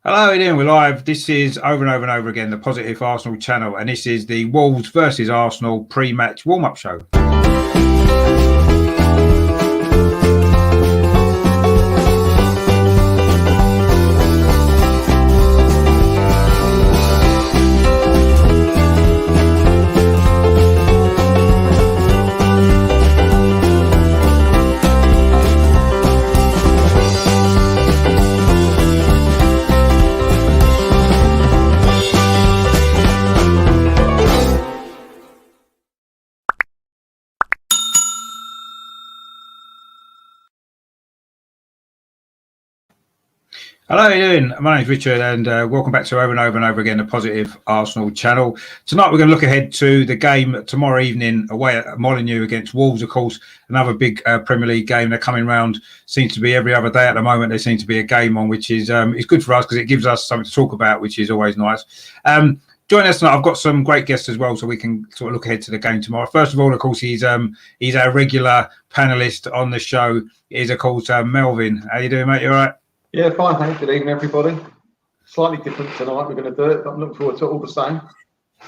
Hello, how are you doing? We're live. This is over and over and over again, the Positive Arsenal channel, and this is the Wolves versus Arsenal pre-match warm-up show. Hello, how are you doing? My name's Richard, and welcome back to over and over and over again, the Positive Arsenal channel. Tonight, we're going to look ahead to the game tomorrow evening away at Molineux against Wolves, of course, another big Premier League game. They're coming round, seems to be every other day at the moment. There seems to be a game on, which is it's good for us because it gives us something to talk about, which is always nice. Joining us tonight, I've got some great guests as well, so we can sort of look ahead to the game tomorrow. First of all, of course, he's our regular panellist on the show. He's, of course, Melvin. How you doing, mate? You all right? Yeah, fine, thanks. Good evening, everybody. Slightly different tonight. We're going to do it, but I'm looking forward to it all the same.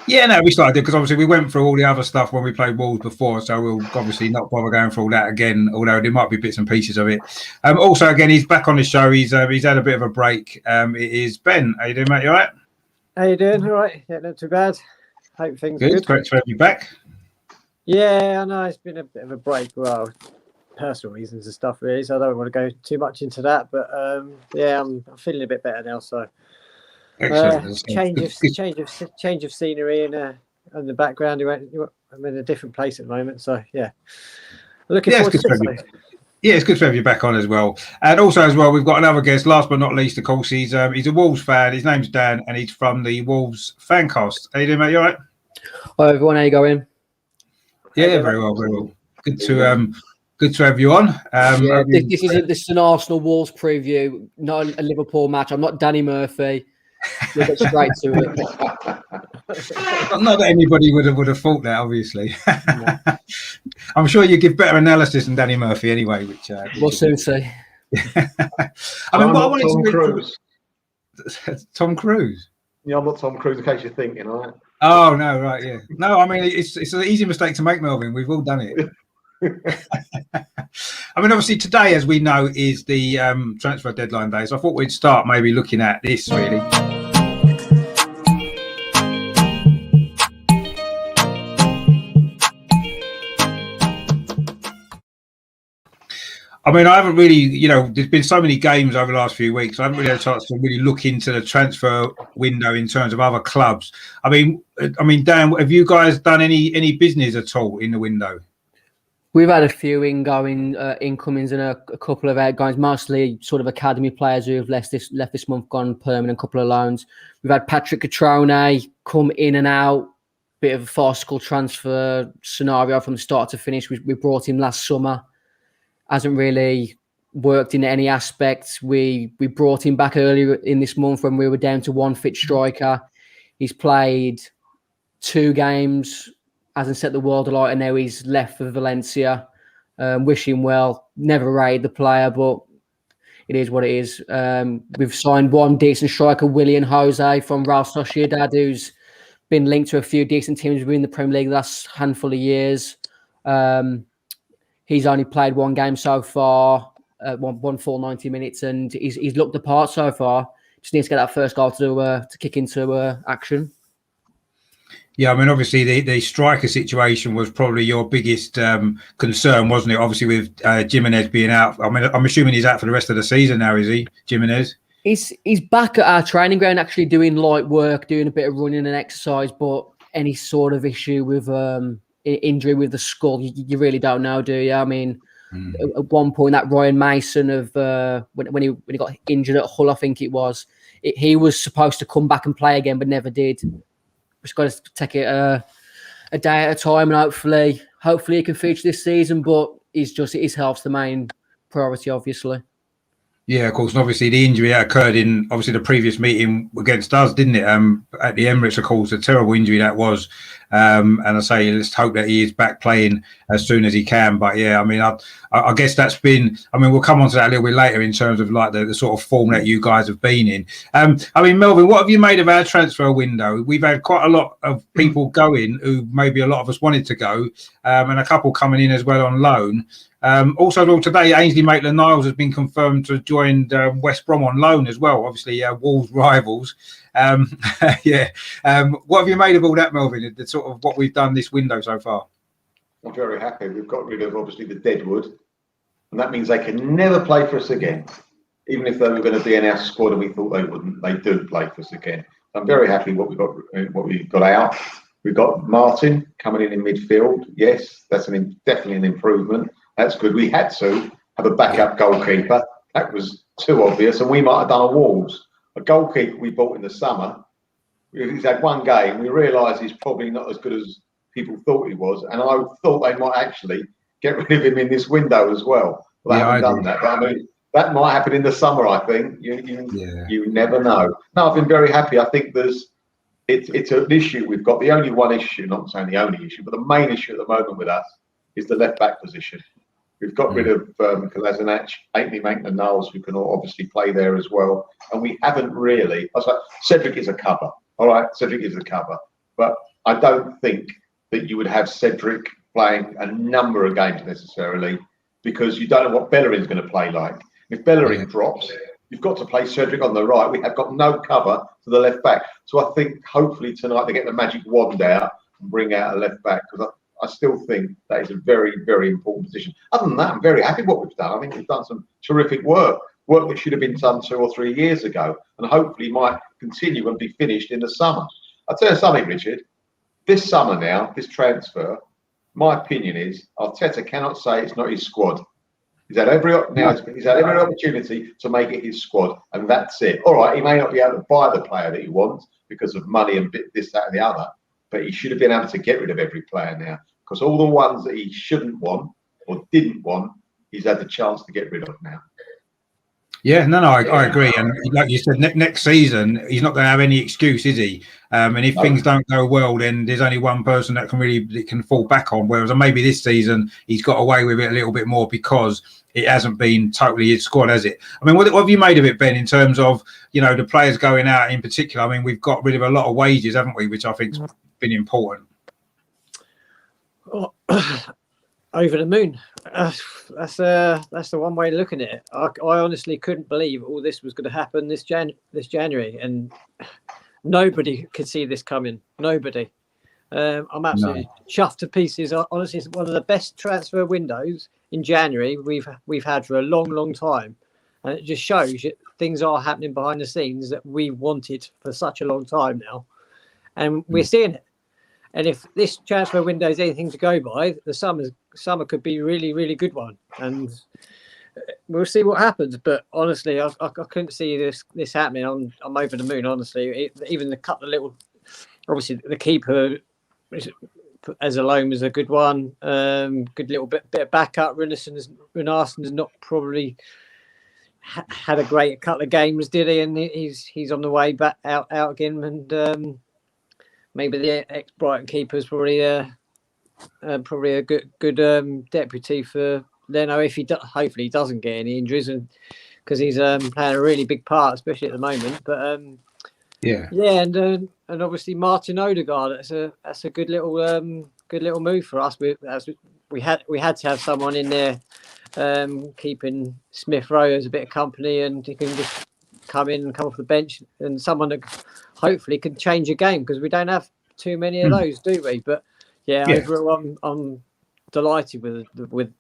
Yeah, no, we started because obviously we went through all the other stuff when we played Wolves before, so we'll obviously not bother going through all that again, although there might be bits and pieces of it. Also, again, he's back on the show. He's had a bit of a break. It is Ben. How you doing, mate? You all right? How you doing? All right. Yeah, not too bad. Hope things are good. Great to have you back. Yeah, I know it's been a bit of a break. Well, personal reasons and stuff, really. So I don't want to go too much into that. But yeah, I'm feeling a bit better now. So change of scenery and the background. I'm in a different place at the moment. So yeah, looking forward to it. Yeah, it's good to have you back on as well. And also as well, we've got another guest, last but not least, of course, he's a Wolves fan. His name's Dan, and he's from the Wolves Fancast. How you doing, mate? You all right? Hi, everyone. How you going? Yeah, very well, very well. Good to have you on. This is an Arsenal Wolves preview, not a Liverpool match. I'm not Danny Murphy. We'll get straight to it. Not that anybody would have thought that, obviously. Yeah. I'm sure you give better analysis than Danny Murphy anyway. We'll soon see. I mean, what I wanted Tom to Cruise. Tom Cruise. Yeah, I'm not Tom Cruise. In case you're thinking, all right. Oh no, right, yeah. No, I mean it's an easy mistake to make, Melvin. We've all done it. I mean, obviously today, as we know, is the transfer deadline day. So I thought we'd start maybe looking at this really. I mean, I haven't really, there's been so many games over the last few weeks. I haven't really had a chance to really look into the transfer window in terms of other clubs. I mean, Dan, have you guys done any business at all in the window? We've had a few incomings and a couple of outgoings, mostly sort of academy players who have left this month, gone permanent, a couple of loans. We've had Patrick Catrone come in and out, bit of a farcical transfer scenario from start to finish. We brought him last summer. Hasn't really worked in any aspects. We brought him back earlier in this month when we were down to one fit striker. He's played 2 games, hasn't set the world alight, and now he's left for Valencia. Wish him well. Never rated the player, but it is what it is. We've signed one decent striker, Willian Jose from Real Sociedad, who's been linked to a few decent teams within the Premier League the last handful of years. He's only played 1 game so far, one full 90 minutes, and he's looked the part so far. Just needs to get that first goal to kick into action. Yeah, I mean, obviously the striker situation was probably your biggest concern, wasn't it? Obviously with Jimenez being out. I mean, I'm assuming he's out for the rest of the season now, is he, Jimenez? He's back at our training ground, actually doing light work, doing a bit of running and exercise, but any sort of issue with injury with the skull, you really don't know, do you? I mean, at one point, that Ryan Mason of when he got injured at Hull, I think it was, he was supposed to come back and play again, but never did. Just got to take it a day at a time, and hopefully he can feature this season. But his health's the main priority, obviously. Yeah, of course, and obviously the injury that occurred in the previous meeting against us, didn't it? At the Emirates, of course, a terrible injury that was. And I say, let's hope that he is back playing as soon as he can. But yeah, I mean, I guess that's been. I mean, we'll come on to that a little bit later in terms of like the sort of form that you guys have been in. I mean, Melvin, what have you made of our transfer window? We've had quite a lot of people going who maybe a lot of us wanted to go, and a couple coming in as well on loan. Also, well, today, Ainsley Maitland-Niles has been confirmed to have joined West Brom on loan as well. Obviously, Wolves rivals. Yeah. What have you made of all that, Melvin? The sort of what we've done this window so far? I'm very happy. We've got rid of obviously the deadwood, and that means they can never play for us again. Even if they were going to be in our squad and we thought they wouldn't, they do play for us again. I'm very happy what we got out. We've got Martin coming in midfield. Yes, that's definitely an improvement. That's good. We had to have a backup goalkeeper. That was too obvious, and we might have done a Wolves. A goalkeeper we bought in the summer, he's had one game. We realised he's probably not as good as people thought he was, and I thought they might actually get rid of him in this window as well. Well, they haven't done that. But I mean, that might happen in the summer. I think you never know. No, I've been very happy. I think it's an issue we've got. The only one issue, not saying the only issue, but the main issue at the moment with us is the left back position. We've got rid of Kolasinac, Ainsley Maitland-Niles, who can obviously play there as well. And we haven't really. I was like, Cedric is a cover. All right, Cedric is a cover. But I don't think that you would have Cedric playing a number of games necessarily, because you don't know what Bellerin's going to play like. If Bellerin drops, you've got to play Cedric on the right. We have got no cover to the left back. So I think hopefully tonight they get the magic wand out and bring out a left back, because I still think that is a very, very important position. Other than that, I'm very happy with what we've done. I think we've done some terrific work that should have been done 2 or 3 years ago, and hopefully might continue and be finished in the summer. I'll tell you something, Richard. This summer now, this transfer, my opinion is Arteta cannot say it's not his squad. He's had every opportunity to make it his squad, and that's it. All right, he may not be able to buy the player that he wants because of money and this, that, and the other, but he should have been able to get rid of every player now, because all the ones that he shouldn't want or didn't want, he's had the chance to get rid of now. Yeah, no, I agree. And like you said, next season, he's not going to have any excuse, is he? And if things don't go well, then there's only one person that can fall back on. Whereas maybe this season, he's got away with it a little bit more because it hasn't been totally his squad, has it? I mean, what have you made of it, Ben, in terms of, the players going out in particular? I mean, we've got rid of a lot of wages, haven't we? Which I think's been important. Oh, over the moon. That's the one way of looking at it. I honestly couldn't believe all this was going to happen this January, and nobody could see this coming. Nobody. I'm absolutely chuffed to pieces. Honestly, it's one of the best transfer windows in January we've had for a long, long time, and it just shows you things are happening behind the scenes that we wanted for such a long time now, and we're seeing it. And if this transfer window is anything to go by, the summer could be a really, really good one, and we'll see what happens. But honestly, I couldn't see this happening. I'm over the moon. Honestly, even the couple of little, obviously the keeper as a loan was a good one. Good little bit of backup. Runarson's not probably had a great couple of games, did he? And he's on the way back out again, and. Maybe the ex-Brighton keeper is probably a good deputy for Leno if hopefully he doesn't get any injuries, and because he's playing a really big part, especially at the moment. But and obviously Martin Odegaard. That's a good little move for us. We had to have someone in there keeping Smith Rowe as a bit of company, and he can just come off the bench, and someone that hopefully can change a game, because we don't have too many of those, do we? But overall, I'm delighted with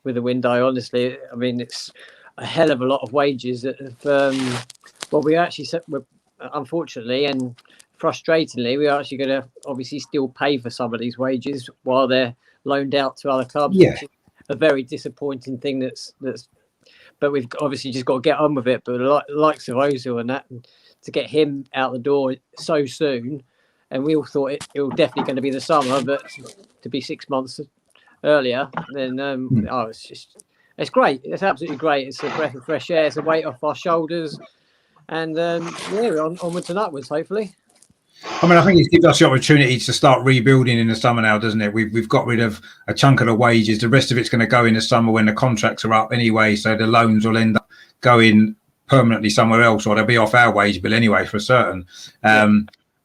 the window. Honestly, I mean, it's a hell of a lot of wages that have, we actually said, unfortunately and frustratingly, we're actually going to obviously still pay for some of these wages while they're loaned out to other clubs, which is a very disappointing thing. But we've obviously just got to get on with it. But the likes of Ozil and that, and to get him out the door so soon, and we all thought it was definitely going to be the summer, but to be 6 months earlier, then it's great. It's absolutely great. It's a breath of fresh air. It's a weight off our shoulders, and we're onwards and upwards, hopefully. I mean, I think it gives us the opportunity to start rebuilding in the summer now, doesn't it? We've got rid of a chunk of the wages. The rest of it's going to go in the summer when the contracts are up anyway. So the loans will end up going permanently somewhere else, or they'll be off our wage bill anyway for certain.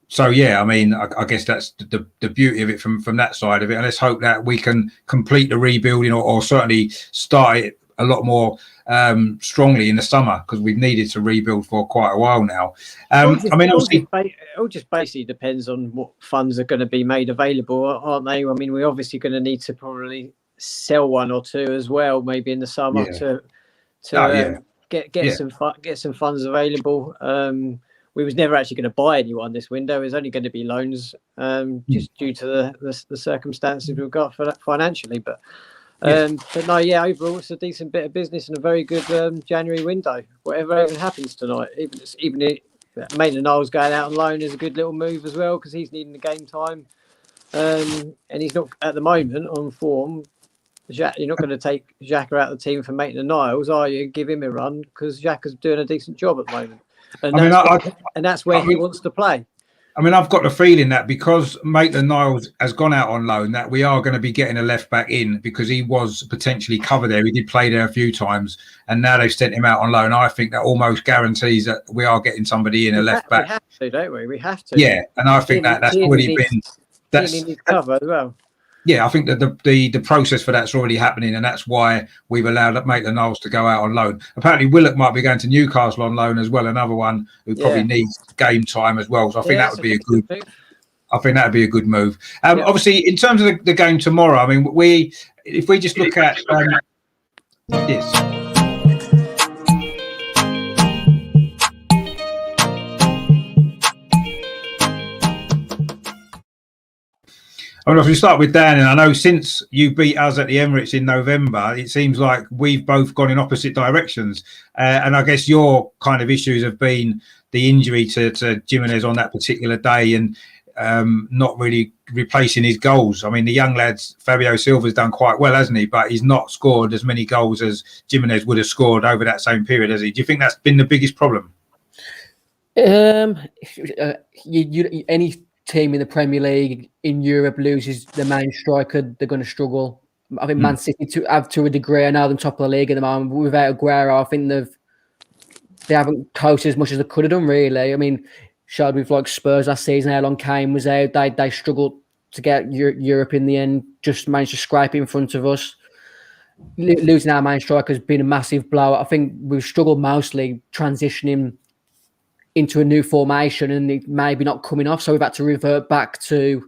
So yeah, I mean, I guess that's the beauty of it from that side of it. And let's hope that we can complete the rebuilding, or certainly start it a lot more strongly in the summer, because we've needed to rebuild for quite a while now. I mean, obviously, it all just basically depends on what funds are going to be made available, aren't they? I mean, we're obviously going to need to probably sell one or two as well, maybe in the summer to get some funds available. We was never actually going to buy anyone this window. It was only going to be loans, just due to the circumstances we've got for that financially. But no, overall it's a decent bit of business and a very good January window. Whatever even happens tonight, even if Maitland-Niles going out on loan is a good little move as well, because he's needing the game time, and he's not at the moment on form. You're not going to take Xhaka out of the team for Maitland-Niles, are you? Give him a run, because Xhaka's doing a decent job at the moment. And that's where he wants to play. I mean, I've got the feeling that because Maitland-Niles has gone out on loan, that we are going to be getting a left back in, because he was potentially covered there. He did play there a few times, and now they've sent him out on loan. I think that almost guarantees that we are getting somebody in a left back. We have to, don't we? We have to. Yeah, and I think that's already been. That's cover as well. Yeah, I think that the process for that's already happening, and that's why we've allowed Maitland-Niles to go out on loan. Apparently, Willock might be going to Newcastle on loan as well, another one who probably needs game time as well. So I think that would be a good move. I think that would be a good move. Obviously, in terms of the game tomorrow, I mean, if we just look at this. I mean, if we start with Dan, and I know since you beat us at the Emirates in November, it seems like we've both gone in opposite directions. And I guess your kind of issues have been the injury to Jimenez on that particular day, and not really replacing his goals. I mean, the young lads, Fabio Silva's done quite well, hasn't he? But he's not scored as many goals as Jimenez would have scored over that same period, has he? Do you think that's been the biggest problem? Any team in the Premier League in Europe loses the main striker, they're going to struggle. I think Man City to a degree are now the top of the league at the moment. Without Aguero, I think they haven't coached as much as they could have done, really. I mean, showed with like Spurs last season, how long Kane was out. They struggled to get Europe in the end, just managed to scrape in front of us. Losing our main striker has been a massive blow. I think we've struggled mostly transitioning into a new formation, and it maybe not coming off. So we've had to revert back to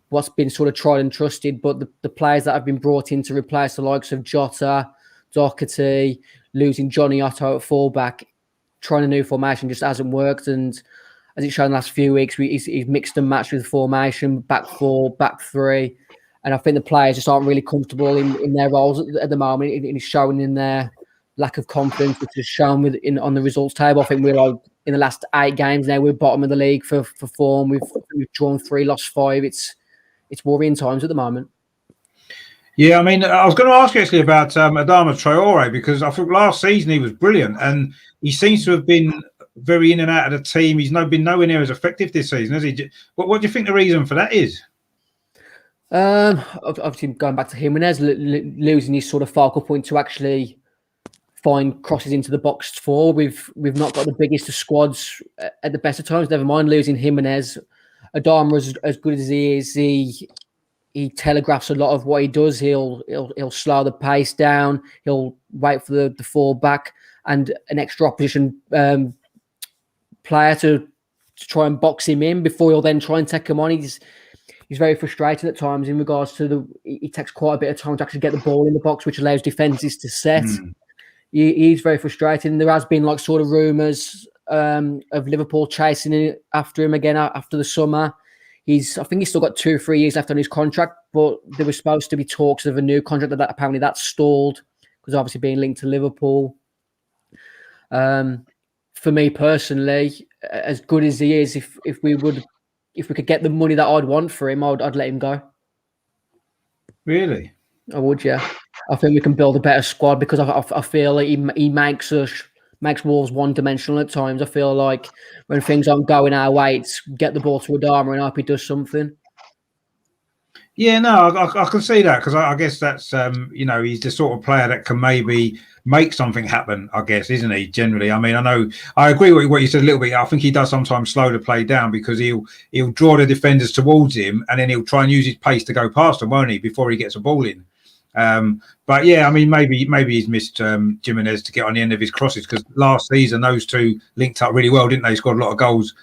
what's been sort of tried and trusted. But the players that have been brought in to replace the likes of Jota, Doherty, losing Johnny Otto at fullback, trying a new formation just hasn't worked. And as it's shown in the last few weeks, he's mixed and matched with formation, back four, back three. And I think the players just aren't really comfortable in their roles at the moment. It's showing in their lack of confidence, which is shown on the results table. I think we're like, in the last 8 games now, we're bottom of the league for form. We've drawn 3, lost 5. It's worrying times at the moment. Yeah, I mean, I was going to ask you actually about Adama Traore, because I think last season he was brilliant, and he seems to have been very in and out of the team. He's been nowhere near as effective this season, has he? What do you think the reason for that is? Obviously, going back to Jimenez, losing his sort of focal point to actually find crosses into the box for. We've not got the biggest of squads at the best of times. Never mind losing Jimenez. Adama, as good as he is, he telegraphs a lot of what he does. He'll slow the pace down. He'll wait for the fall back and an extra opposition player to try and box him in before he'll then try and take him on. He's very frustrated at times in regards to he takes quite a bit of time to actually get the ball in the box, which allows defences to set. He's very frustrated, and there has been like sort of rumours of Liverpool chasing after him again after the summer. I think he's still got 2 or 3 years left on his contract, but there was supposed to be talks of a new contract that apparently that's stalled because obviously being linked to Liverpool. For me personally, as good as he is, if we could get the money that I'd want for him, I'd let him go. Really? I would, yeah. I think we can build a better squad because I feel like he makes us makes Wolves one-dimensional at times. I feel like when things aren't going our way, it's get the ball to Adama and hope he does something. Yeah, no, I can see that because I guess that's he's the sort of player that can maybe make something happen. I guess, isn't he? Generally, I mean, I agree with what you said a little bit. I think he does sometimes slow the play down because he'll draw the defenders towards him and then he'll try and use his pace to go past them, won't he? Before he gets a ball in. But yeah, I mean, maybe he's missed Jimenez to get on the end of his crosses because last season those two linked up really well, didn't they? Scored a lot of goals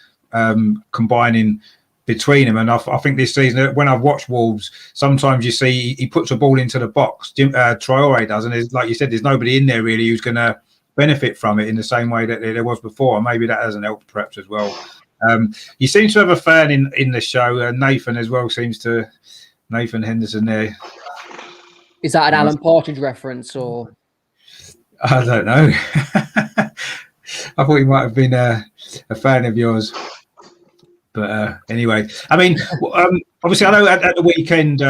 combining between them, and I think this season when I've watched Wolves, sometimes you see he puts a ball into the box. Traore does, and there's, like you said, there's nobody in there really who's going to benefit from it in the same way that there was before. And maybe that hasn't helped perhaps as well. You seem to have a fan in the show. Nathan as well seems to. Nathan Henderson there. Is that an Alan Partridge reference or? I don't know. I thought he might have been a fan of yours. But anyway, I mean, obviously, I know at the weekend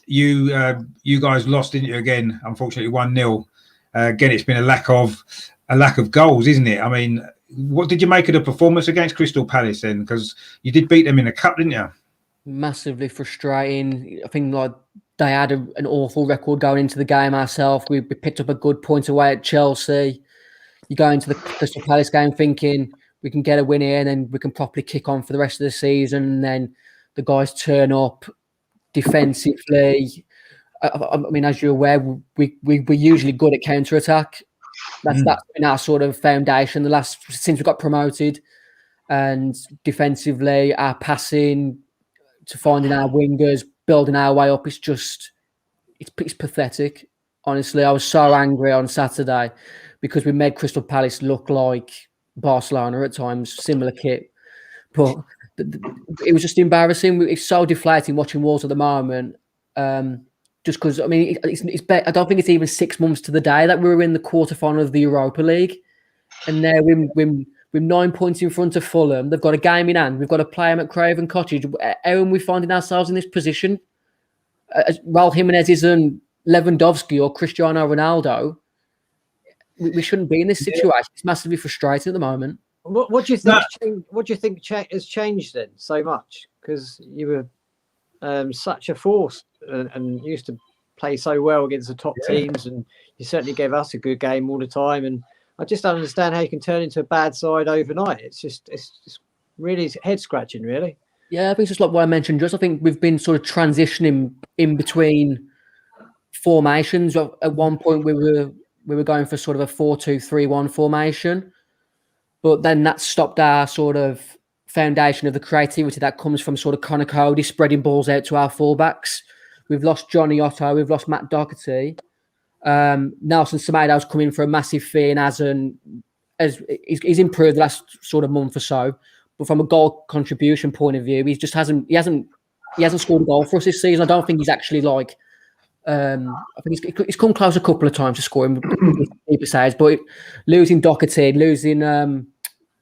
you guys lost, didn't you? Again, unfortunately, 1-0. Again, it's been a lack of goals, isn't it? I mean, what did you make of the performance against Crystal Palace then? Because you did beat them in the cup, didn't you? Massively frustrating. I think like they had an awful record going into the game ourselves. We picked up a good point away at Chelsea. You go into the Crystal Palace game thinking we can get a win here and then we can properly kick on for the rest of the season. And then the guys turn up defensively. I mean, as you're aware, we're usually good at counter-attack. That's been our sort of foundation since we got promoted. And defensively, our passing to finding our wingers, building our way up, it's pathetic. Honestly, I was so angry on Saturday because we made Crystal Palace look like Barcelona at times, similar kit, but it was just embarrassing. It's so deflating watching Wolves at the moment. Just because I mean, I don't think it's even 6 months to the day that we were in the quarterfinal of the Europa League, and now we're 9 points in front of Fulham. They've got a game in hand. We've got to play them at Craven Cottage. How are we finding ourselves in this position? Raul Jimenez isn't Lewandowski or Cristiano Ronaldo. We shouldn't be in this situation. It's massively frustrating at the moment. What do you think? What do you think has changed then so much? Because you were such a force and used to play so well against the top teams, and you certainly gave us a good game all the time. And I just don't understand how you can turn into a bad side overnight. It's just really head scratching, really. Yeah, I think it's just like what I mentioned. Just I think we've been sort of transitioning in between formations. At one point, we were going for sort of a 4-2-3-1 formation, but then that stopped our sort of foundation of the creativity that comes from sort of Connor Cody spreading balls out to our fullbacks. We've lost Johnny Otto, we've lost Matt Doherty. Nelson Semedo's come in for a massive fee and he's improved the last sort of month or so. But from a goal contribution point of view, he hasn't scored a goal for us this season. I don't think he's actually like. I think he's come close a couple of times to scoring, but losing Doherty, losing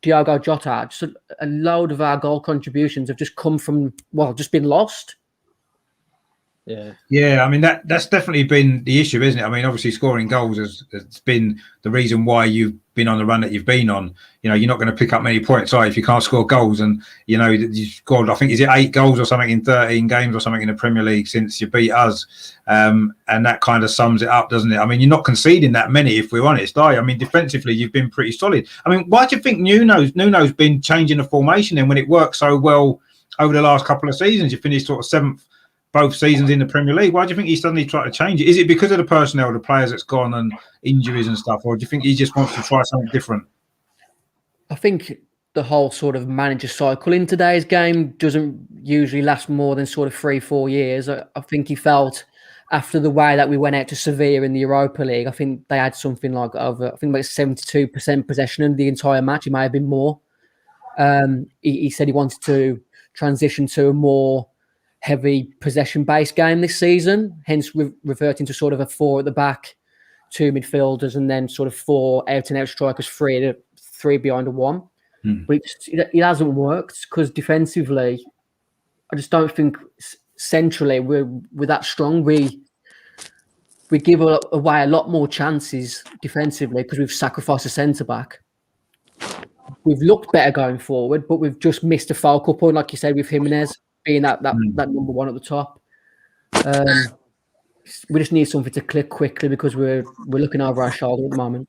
Diogo Jota, just a load of our goal contributions have just come from just been lost. Yeah. I mean that's definitely been the issue, isn't it? I mean, obviously scoring goals has been the reason why you've been on the run that you've been on. You know, you're not going to pick up many points if you can't score goals. And you know, you scored, I think, is it 8 goals or something in 13 games or something in the Premier League since you beat us. And that kind of sums it up, doesn't it? I mean, you're not conceding that many, if we're honest, are you? I mean, defensively, you've been pretty solid. I mean, why do you think Nuno's been changing the formation then when it worked so well over the last couple of seasons? You finished sort of 7th both seasons in the Premier League. Why do you think he suddenly tried to change it? Is it because of the personnel, the players that's gone and injuries and stuff, or do you think he just wants to try something different? I think the whole sort of manager cycle in today's game doesn't usually last more than sort of 3-4 years. I think he felt after the way that we went out to Sevilla in the Europa League, I think they had something like over, I think like 72% possession in the entire match. It may have been more. He said he wanted to transition to a more heavy possession-based game this season, hence reverting to sort of a 4 at the back, 2 midfielders, and then sort of 4 out-and-out strikers, 3 behind a 1. But it hasn't worked because defensively, I just don't think centrally we're that strong. we give away a lot more chances defensively because we've sacrificed a centre-back. We've looked better going forward, but we've just missed a focal point, like you said, with Jimenez being that number one at the top. We just need something to click quickly because we're looking over our shoulder at the moment.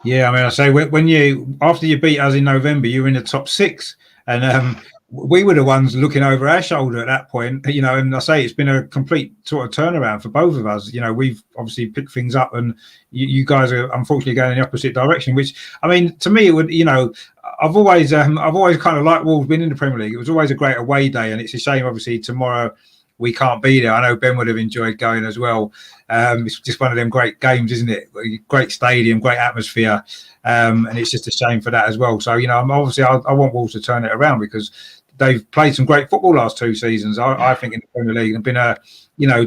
Yeah, I mean, I say when you after you beat us in November, you were in the top 6, and we were the ones looking over our shoulder at that point. You know, and I say it's been a complete sort of turnaround for both of us. You know, we've obviously picked things up, and you guys are unfortunately going in the opposite direction. Which, I mean, to me, it would, you know, I've always kind of liked Wolves being in the Premier League. It was always a great away day, and it's a shame, obviously, tomorrow we can't be there. I know Ben would have enjoyed going as well. It's just one of them great games, isn't it? Great stadium, great atmosphere, and it's just a shame for that as well. So, you know, I want Wolves to turn it around because they've played some great football last 2 seasons. I think in the Premier League, and been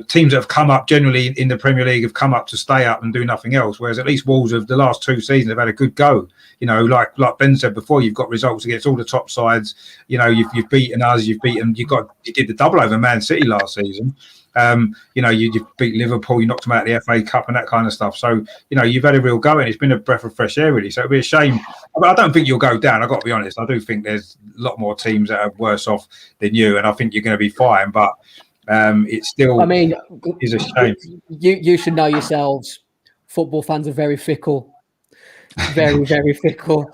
teams that have come up generally in the Premier League have come up to stay up and do nothing else. Whereas at least Wolves of the last 2 seasons have had a good go. You know, like Ben said before, you've got results against all the top sides. You know, you've beaten us, you did the double over Man City last season. You know, you beat Liverpool, you knocked them out of the FA Cup and that kind of stuff. So, you know, you've had a real go, and it's been a breath of fresh air, really. So it'd be a shame. I don't think you'll go down. I've got to be honest. I do think there's a lot more teams that are worse off than you, and I think you're going to be fine. But it's still, I mean, is a shame. You should know yourselves. Football fans are very fickle, very, very fickle.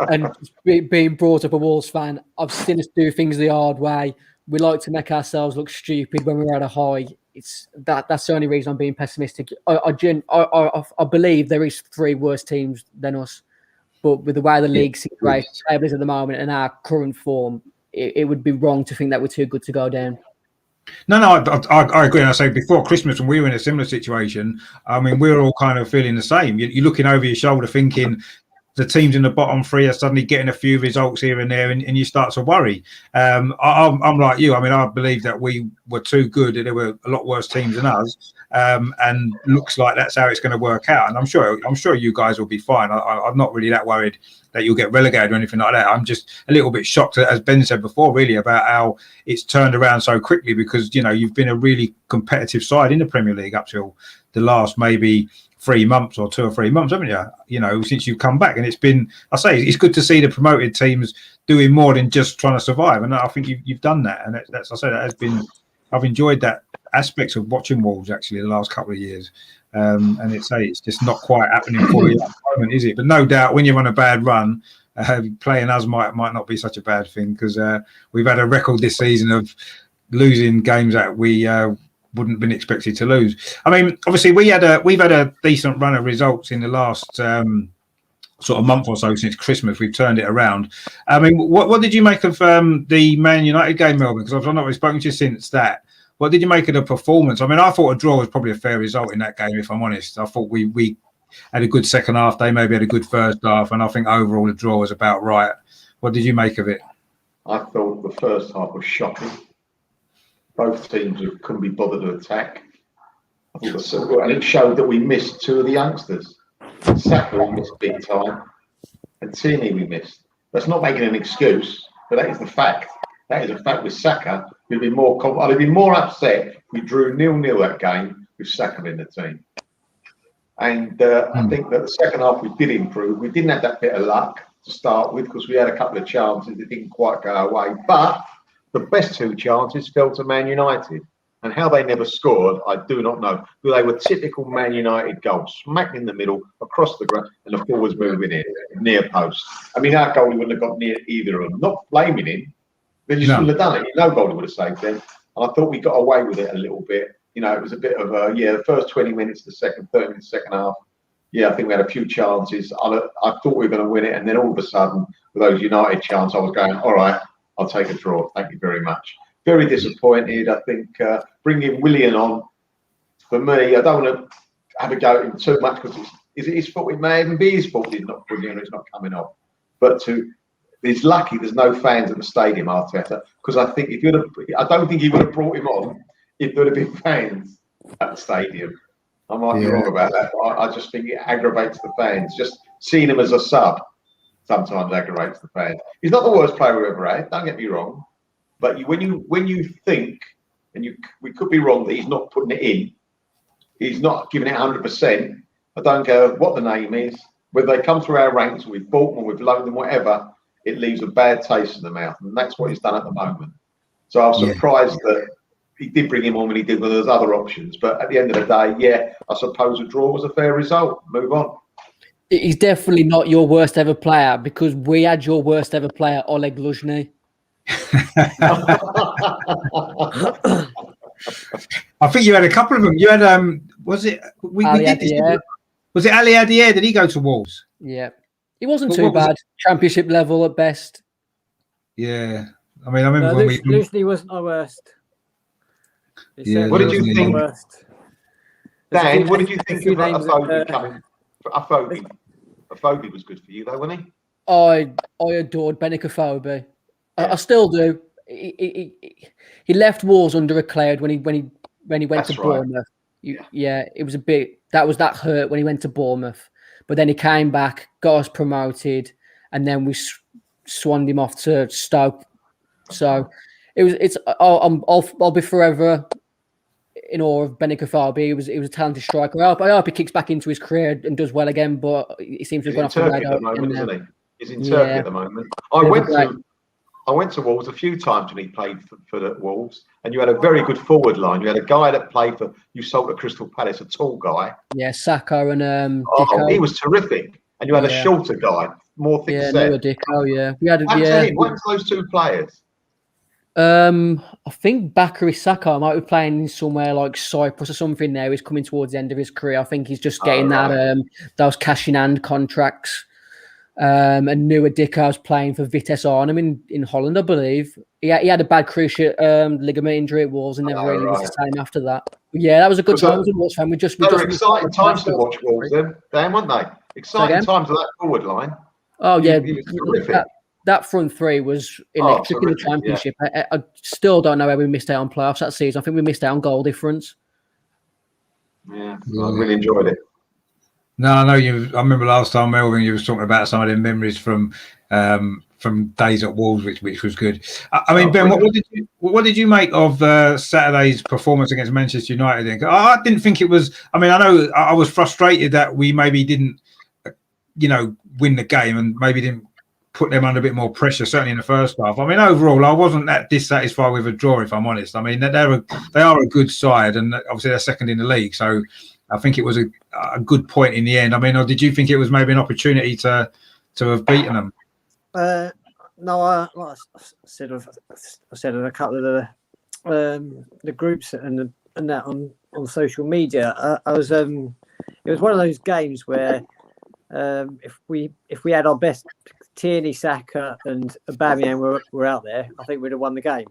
And being brought up a Wolves fan, I've seen us do things the hard way. We like to make ourselves look stupid when we're at a high. That's the only reason I'm being pessimistic. I believe there is 3 worse teams than us, but with the way the league situation is at the moment and our current form, it would be wrong to think that we're too good to go down. No, I agree. And I say before Christmas, when we were in a similar situation, I mean, we were all kind of feeling the same. You're looking over your shoulder thinking, the teams in the bottom 3 are suddenly getting a few results here and there, and you start to worry. I'm like you. I mean, I believe that we were too good, and there were a lot worse teams than us. And looks like that's how it's going to work out. And I'm sure you guys will be fine. I'm not really that worried that you'll get relegated or anything like that. I'm just a little bit shocked, as Ben said before, really, about how it's turned around so quickly, because, you know, you've been a really competitive side in the Premier League up till the last maybe 3 months or 2 or 3 months, haven't you? You know, since you've come back. And it's been, I say, it's good to see the promoted teams doing more than just trying to survive. And I think you've done that. And that's, I say, that has been, I've enjoyed that aspect of watching Wolves actually the last couple of years. And it's just not quite happening for you at the moment, is it? But no doubt when you're on a bad run, playing us might not be such a bad thing, because we've had a record this season of losing games that we wouldn't have been expected to lose. I mean, obviously we've had a decent run of results in the last sort of month or so since Christmas. We've turned it around. I mean, what did you make of the Man United game, Melbourne? Because I've not really spoken to you since that. What did you make of the performance? I mean, I thought a draw was probably a fair result in that game, if I'm honest. I thought we had a good second half. They maybe had a good first half, and I think overall the draw was about right. What did you make of it? I thought the first half was shocking. Both teams couldn't be bothered to attack. And it showed that we missed 2 of the youngsters. Saka we missed big time, and Tierney we missed. That's not making an excuse, but that is the fact. That is a fact. With Saka, I'd have been more upset if we drew 0-0 that game with Saka in the team. And I think that the second half we did improve. We didn't have that bit of luck to start with, because we had a couple of chances that didn't quite go our way. But the best 2 chances fell to Man United. And how they never scored, I do not know. But they were typical Man United goals, smack in the middle, across the ground, and the forwards moving in, near post. I mean, our goalie wouldn't have got near either of them. Not blaming him. They just wouldn't have done it. No goalie would have saved them. And I thought we got away with it a little bit. You know, it was a bit of the first 20 minutes, the 30 minutes, second half. Yeah, I think we had a few chances. I thought we were going to win it. And then all of a sudden, with those United chances, I was going, all right, I'll take a draw. Thank you very much. Very disappointed. I think bringing Willian on, for me, I don't want to have a go at him too much, because is it his fault? It may even be his fault he's not brilliant, it's not coming off. But he's lucky there's no fans at the stadium, Arteta, because I think I don't think he would have brought him on if there would have been fans at the stadium. I might be wrong about that, but I just think it aggravates the fans. Just seeing him as a sub sometimes aggravates the fans. He's not the worst player we've ever had, don't get me wrong. But when you think, and we could be wrong that he's not putting it in, he's not giving it 100%. I don't care what the name is. Whether they come through our ranks, we've bought them, we've loaned them, whatever, it leaves a bad taste in the mouth. And that's what he's done at the moment. So I was surprised that he did bring him on when he did, when there's other options. But at the end of the day, yeah, I suppose a draw was a fair result. Move on. He's definitely not your worst ever player, because we had your worst ever player, Oleg Luzhny. I think you had a couple of them. You had was it we did this? Was it Ali Adier? Did he go to Wolves? Yeah, he wasn't too bad. Championship level at best. Yeah, I mean, I remember when Luzhny wasn't our worst. Yeah, what did you think, Dan? What did you think of Afobe coming? Afobe was good for you, though, wasn't he? I adored Benik Afobe. I still do. He left Wolves under a cloud when he went to Bournemouth. Yeah, it was a bit. That hurt when he went to Bournemouth, but then he came back, got us promoted, and then we swanned him off to Stoke. So I'll be forever in awe of Benik Afobe. He was a talented striker. I hope he kicks back into his career and does well again, but he seems to have gone off the radar at the moment, isn't he? He's in Turkey at the moment. I went to Wolves a few times when he played for the Wolves, and you had a very good forward line. You had a guy that played for you sold at Crystal Palace, a tall guy. Yeah, Saka and he was terrific. And you had a shorter guy, more thick set. Noah Dicko, yeah. We had what was those two players? I think Bakary Saka might be playing somewhere like Cyprus or something now. He's coming towards the end of his career. I think he's just getting those cash in hand contracts. And Noah Dicko was playing for Vitesse Arnhem in Holland, I believe. He had a bad cruciate ligament injury at Wolves and never really was the same after that. But yeah, that was a good time as a Wolves fan. We were exciting times to watch Wolves then, Dan, weren't they? Exciting times with that forward line. Oh yeah, that front three was electric in the Championship. Yeah. I still don't know where we missed out on playoffs that season. I think we missed out on goal difference. Yeah, I really enjoyed it. No, I know you. I remember last time, Melvin, you was talking about some of the memories from days at Wolves, which was good. I mean, Ben, what did you make of Saturday's performance against Manchester United? Then I didn't think it was. I mean, I know I was frustrated that we maybe didn't, win the game and maybe didn't put them under a bit more pressure. Certainly in the first half. I mean, overall, I wasn't that dissatisfied with a draw, if I'm honest. I mean, they are a good side, and obviously they're second in the league, so. I think it was a good point in the end. I mean, or did you think it was maybe an opportunity to have beaten them? No, I said of a couple of the groups and that on social media. I was it was one of those games where if we had our best Tierney, Saka, and Aubameyang were out there, I think we'd have won the game.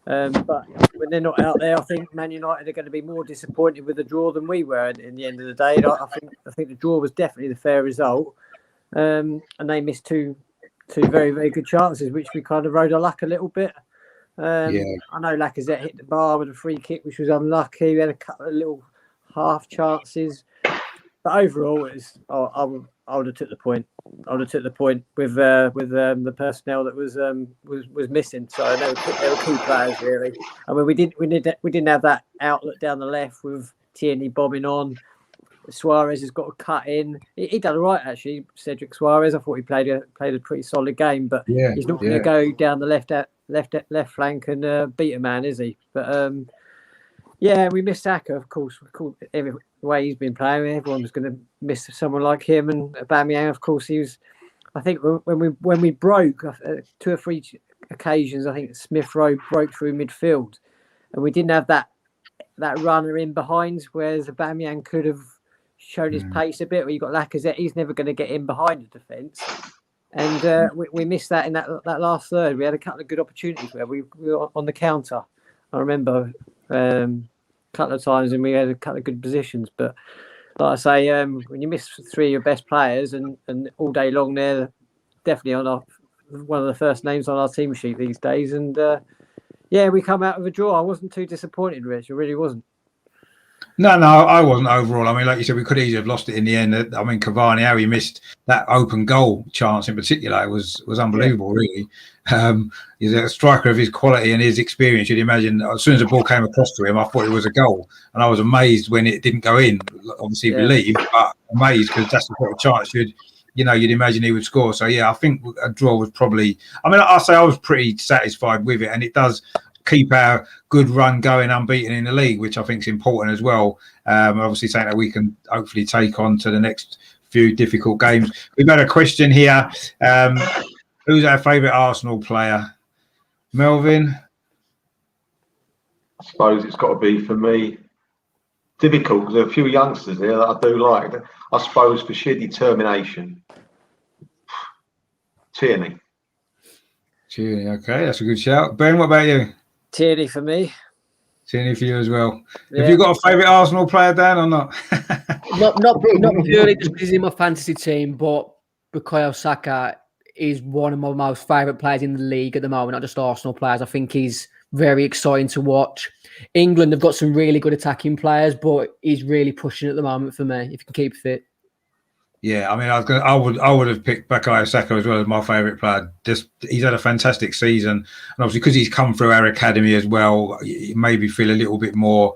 But when they're not out there, I think Man United are going to be more disappointed with the draw than we were in the end of the day. I think the draw was definitely the fair result, and they missed two very, very good chances, which we kind of rode our luck a little bit. I know Lacazette hit the bar with a free kick, which was unlucky. We had a couple of little half chances, but overall, it was. I would have took the point. I would have took the point with the personnel that was missing. So they were key players really. I mean, we didn't have that outlet down the left with Tierney bombing on. Suarez has got a cut in. He done all right actually. Cedric Suarez. I thought he played a pretty solid game, but he's not going to go down the left flank and beat a man, is he? But we missed Saka, of course. Every way he's been playing, everyone was going to miss someone like him. And Aubameyang, of course, he was. I think when we broke 2 or 3 occasions, I think Smith Rowe broke through midfield, and we didn't have that runner in behind, whereas Aubameyang could have shown his pace a bit. Where you got Lacazette, he's never going to get in behind the defence, and we missed that in that last third. We had a couple of good opportunities where we were on the counter. I remember. Couple of times and we had a couple of good positions, but like I say, when you miss 3 of your best players and all day long they're definitely on one of the first names on our team sheet these days, and we come out with a draw. I wasn't too disappointed, Rich. I really wasn't. No, I wasn't overall. I mean, like you said, we could easily have lost it in the end. I mean, Cavani, how he missed that open goal chance in particular was unbelievable, really. He's a striker of his quality and his experience. You'd imagine as soon as the ball came across to him, I thought it was a goal. And I was amazed when it didn't go in. Obviously, relieved, but amazed because that's the sort of chance you'd imagine he would score. So, yeah, I think a draw was probably, I mean, I'll say I was pretty satisfied with it. And it does keep our good run going unbeaten in the league, which I think is important as well. Obviously, something that we can hopefully take on to the next few difficult games. We've had a question here. Who's our favourite Arsenal player? Melvin? I suppose it's got to be, for me, difficult because there are a few youngsters here that I do like. I suppose for sheer determination, Tierney. Tierney, okay, that's a good shout. Ben, what about you? Tierney for me. Tierney for you as well. Yeah. Have you got a favourite Arsenal player, Dan, or not? not purely just because he's in my fantasy team, but Bukayo Saka is one of my most favourite players in the league at the moment, not just Arsenal players. I think he's very exciting to watch. England have got some really good attacking players, but he's really pushing at the moment for me, if he can keep fit. Yeah, I mean, I would have picked Bukayo Saka as well as my favourite player. Just he's had a fantastic season, and obviously because he's come through our academy as well, you maybe feel a little bit more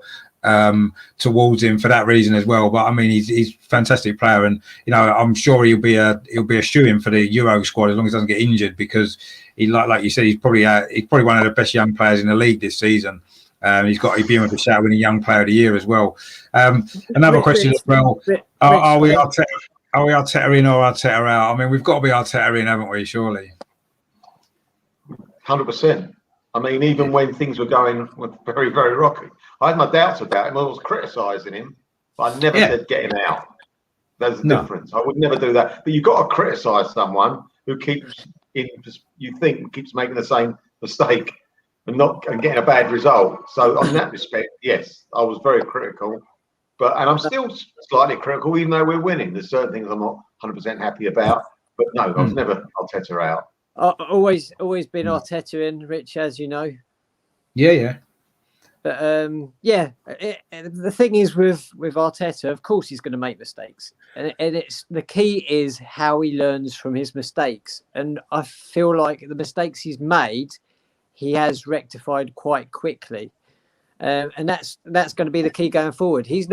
towards him for that reason as well. But I mean, he's a fantastic player, and I'm sure he'll be a shoo-in for the Euro squad as long as he doesn't get injured, because he like you said, he's probably one of the best young players in the league this season. He's been with the shout winning young player of the year as well. Another question as well: Are we Arteta in or Arteta out? I mean, we've got to be Arteta in, haven't we? Surely. 100%. I mean, even when things were going very, very rocky, I had my doubts about him. I was criticising him, but I never said get him out. There's a difference. I would never do that. But you've got to criticise someone who keeps making the same mistake and getting a bad result. So, in that respect, yes, I was very critical. And I'm still slightly critical, even though we're winning. There's certain things I'm not 100% happy about. But no, I was never Arteta out. Always been Arteta in, Rich, as you know. Yeah. But the thing is with Arteta, of course he's going to make mistakes, and it's the key is how he learns from his mistakes. And I feel like the mistakes he's made, he has rectified quite quickly. And that's going to be the key going forward. He is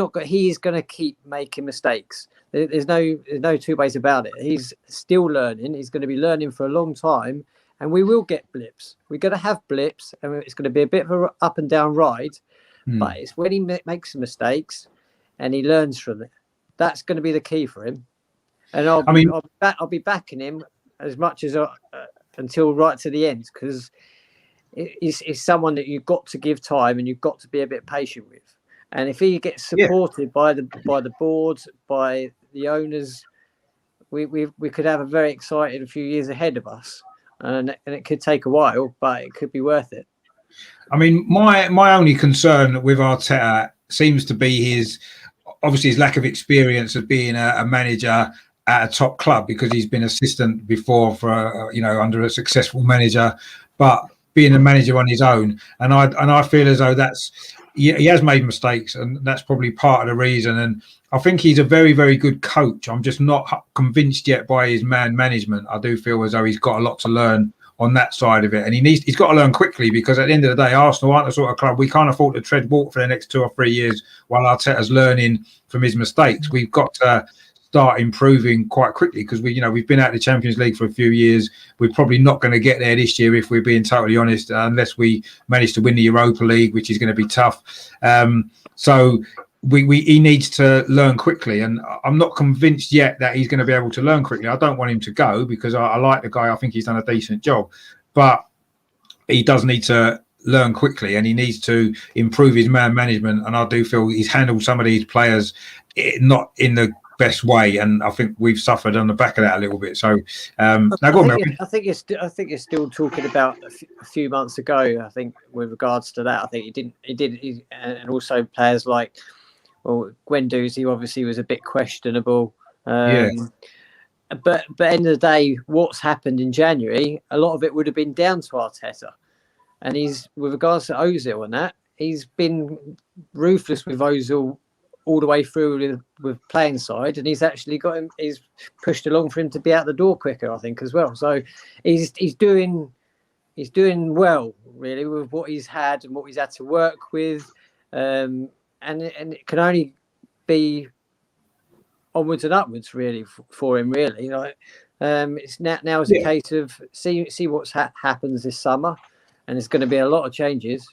going to keep making mistakes. There's no two ways about it. He's still learning. He's going to be learning for a long time, and we will get blips. We're going to have blips, and it's going to be a bit of an up and down ride. But it's when he makes some mistakes and he learns from it. That's going to be the key for him. And I'll be backing him as much as until right to the end, because it's someone that you've got to give time and you've got to be a bit patient with. And if he gets supported by the board, by the owners, we could have a very exciting few years ahead of us. And it could take a while, but it could be worth it. I mean, my only concern with Arteta seems to be his lack of experience of being a manager at a top club, because he's been assistant before for under a successful manager, but being a manager on his own, and I feel as though he has made mistakes, and that's probably part of the reason. And I think he's a very, very good coach. I'm just not convinced yet by his man management. I do feel as though he's got a lot to learn on that side of it, and he's got to learn quickly, because at the end of the day, Arsenal aren't the sort of club we can't afford to tread water for the next 2 or 3 years while Arteta's learning from his mistakes. We've got to start improving quite quickly, because we've been out of the Champions League for a few years. We're probably not going to get there this year, if we're being totally honest, unless we manage to win the Europa League, which is going to be tough. So he needs to learn quickly, and I'm not convinced yet that he's going to be able to learn quickly. I don't want him to go, because I like the guy. I think he's done a decent job, but he does need to learn quickly, and he needs to improve his man management. And I do feel he's handled some of these players not in the best way, and I think we've suffered on the back of that a little bit. So I think you're still talking about a few months ago. I think with regards to that, I think he did, and also players like Guendouzi obviously was a bit questionable. But at the end of the day, what's happened in January, a lot of it would have been down to Arteta, and with regards to Ozil and that, he's been ruthless with Ozil all the way through with playing side, and he's actually got him. He's pushed along for him to be out the door quicker, I think, as well. So he's doing well, really, with what he's had and what he's had to work with, and it can only be onwards and upwards, really, for him, really. Like, it's now is a case of see what's happens this summer, and it's going to be a lot of changes.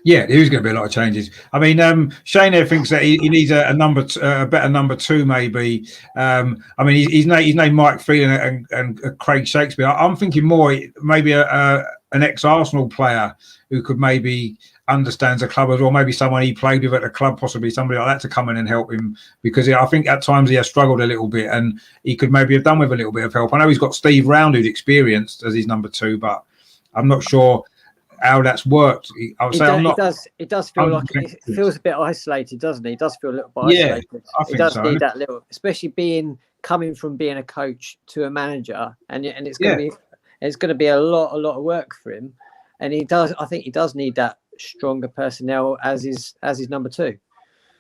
Yeah, there is going to be a lot of changes. I mean, Shane there thinks that he needs a better number two, maybe. I mean, he's named Mike Phelan and Craig Shakespeare. I'm thinking more maybe an ex-Arsenal player who could maybe understands the club as well, maybe someone he played with at the club, possibly somebody like that to come in and help him, because I think at times he has struggled a little bit and he could maybe have done with a little bit of help. I know he's got Steve Round who's experienced as his number two, but I'm not sure how that's worked. I would say I'm not. It does feel like it feels a bit isolated, doesn't it? It does feel a little bit isolated. I think it does so. Need that little, especially coming from being a coach to a manager, and it's going to be a lot of work for him. And I think he does need that stronger personnel as his number two.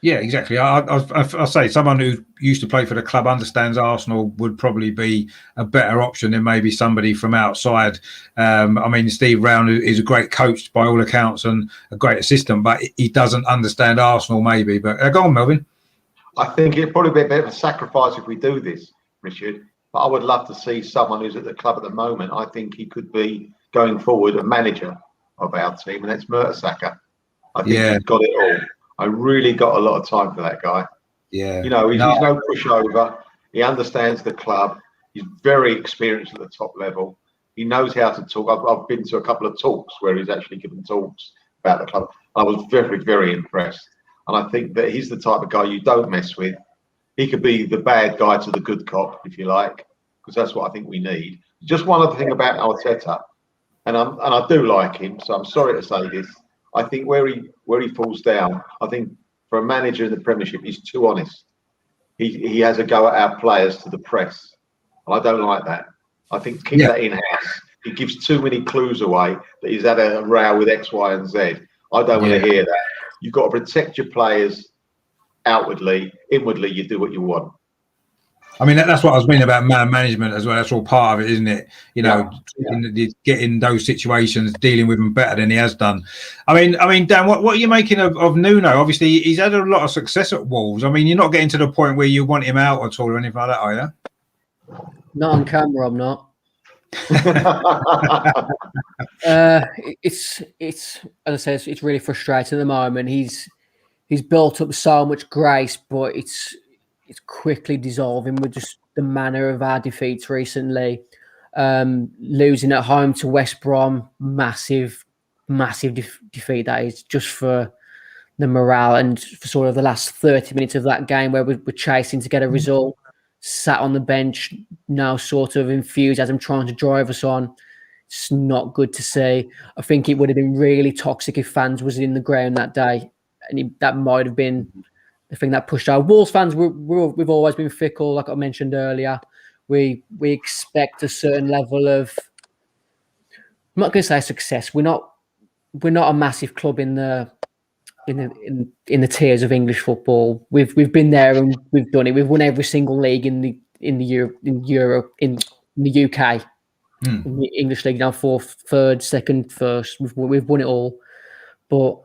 Yeah, exactly. I'll say someone who used to play for the club, understands Arsenal, would probably be a better option than maybe somebody from outside. I mean, Steve Round is a great coach by all accounts and a great assistant, but he doesn't understand Arsenal maybe. But go on, Melvin. I think it'd probably be a bit of a sacrifice if we do this, Richard. But I would love to see someone who's at the club at the moment. I think he could be, going forward, a manager of our team, and that's Mertesacker. I think he's got it all. I really got a lot of time for that guy. Yeah. You know, he's no pushover. He understands the club. He's very experienced at the top level. He knows how to talk. I've been to a couple of talks where he's actually given talks about the club. I was very, very impressed. And I think that he's the type of guy you don't mess with. He could be the bad guy to the good cop, if you like, because that's what I think we need. Just one other thing about Arteta, and I do like him, so I'm sorry to say this. I think where he falls down, I think for a manager in the Premiership, he's too honest. He has a go at our players to the press. And I don't like that. I think keep that in-house. He gives too many clues away that he's had a row with X, Y, and Z. I don't want to hear that. You've got to protect your players outwardly. Inwardly, you do what you want. I mean, that's what I was meaning about man management as well. That's all part of it, isn't it? You know, getting those situations, dealing with them better than he has done. I mean, Dan, what are you making of Nuno? Obviously, he's had a lot of success at Wolves. I mean, you're not getting to the point where you want him out at all or anything like that, are you? Not on camera, I'm not. It's as I said, it's really frustrating at the moment. He's built up so much grace, but it's quickly dissolving with just the manner of our defeats recently. Losing at home to West Brom, massive defeat that is, just for the morale and for sort of the last 30 minutes of that game where we're chasing to get a result, sat on the bench, now sort of enthusiasm trying to drive us on. It's not good to see. I think it would have been really toxic if fans was in the ground that day, and that might have been the thing that pushed our Wolves fans. We've always been fickle, like I mentioned earlier. We expect a certain level of, I'm not going to say success. We're not a massive club in the tiers of English football. We've been there and we've done it. We've won every single league in the UK. In the English league now, fourth, third, second, first. We've won it all, but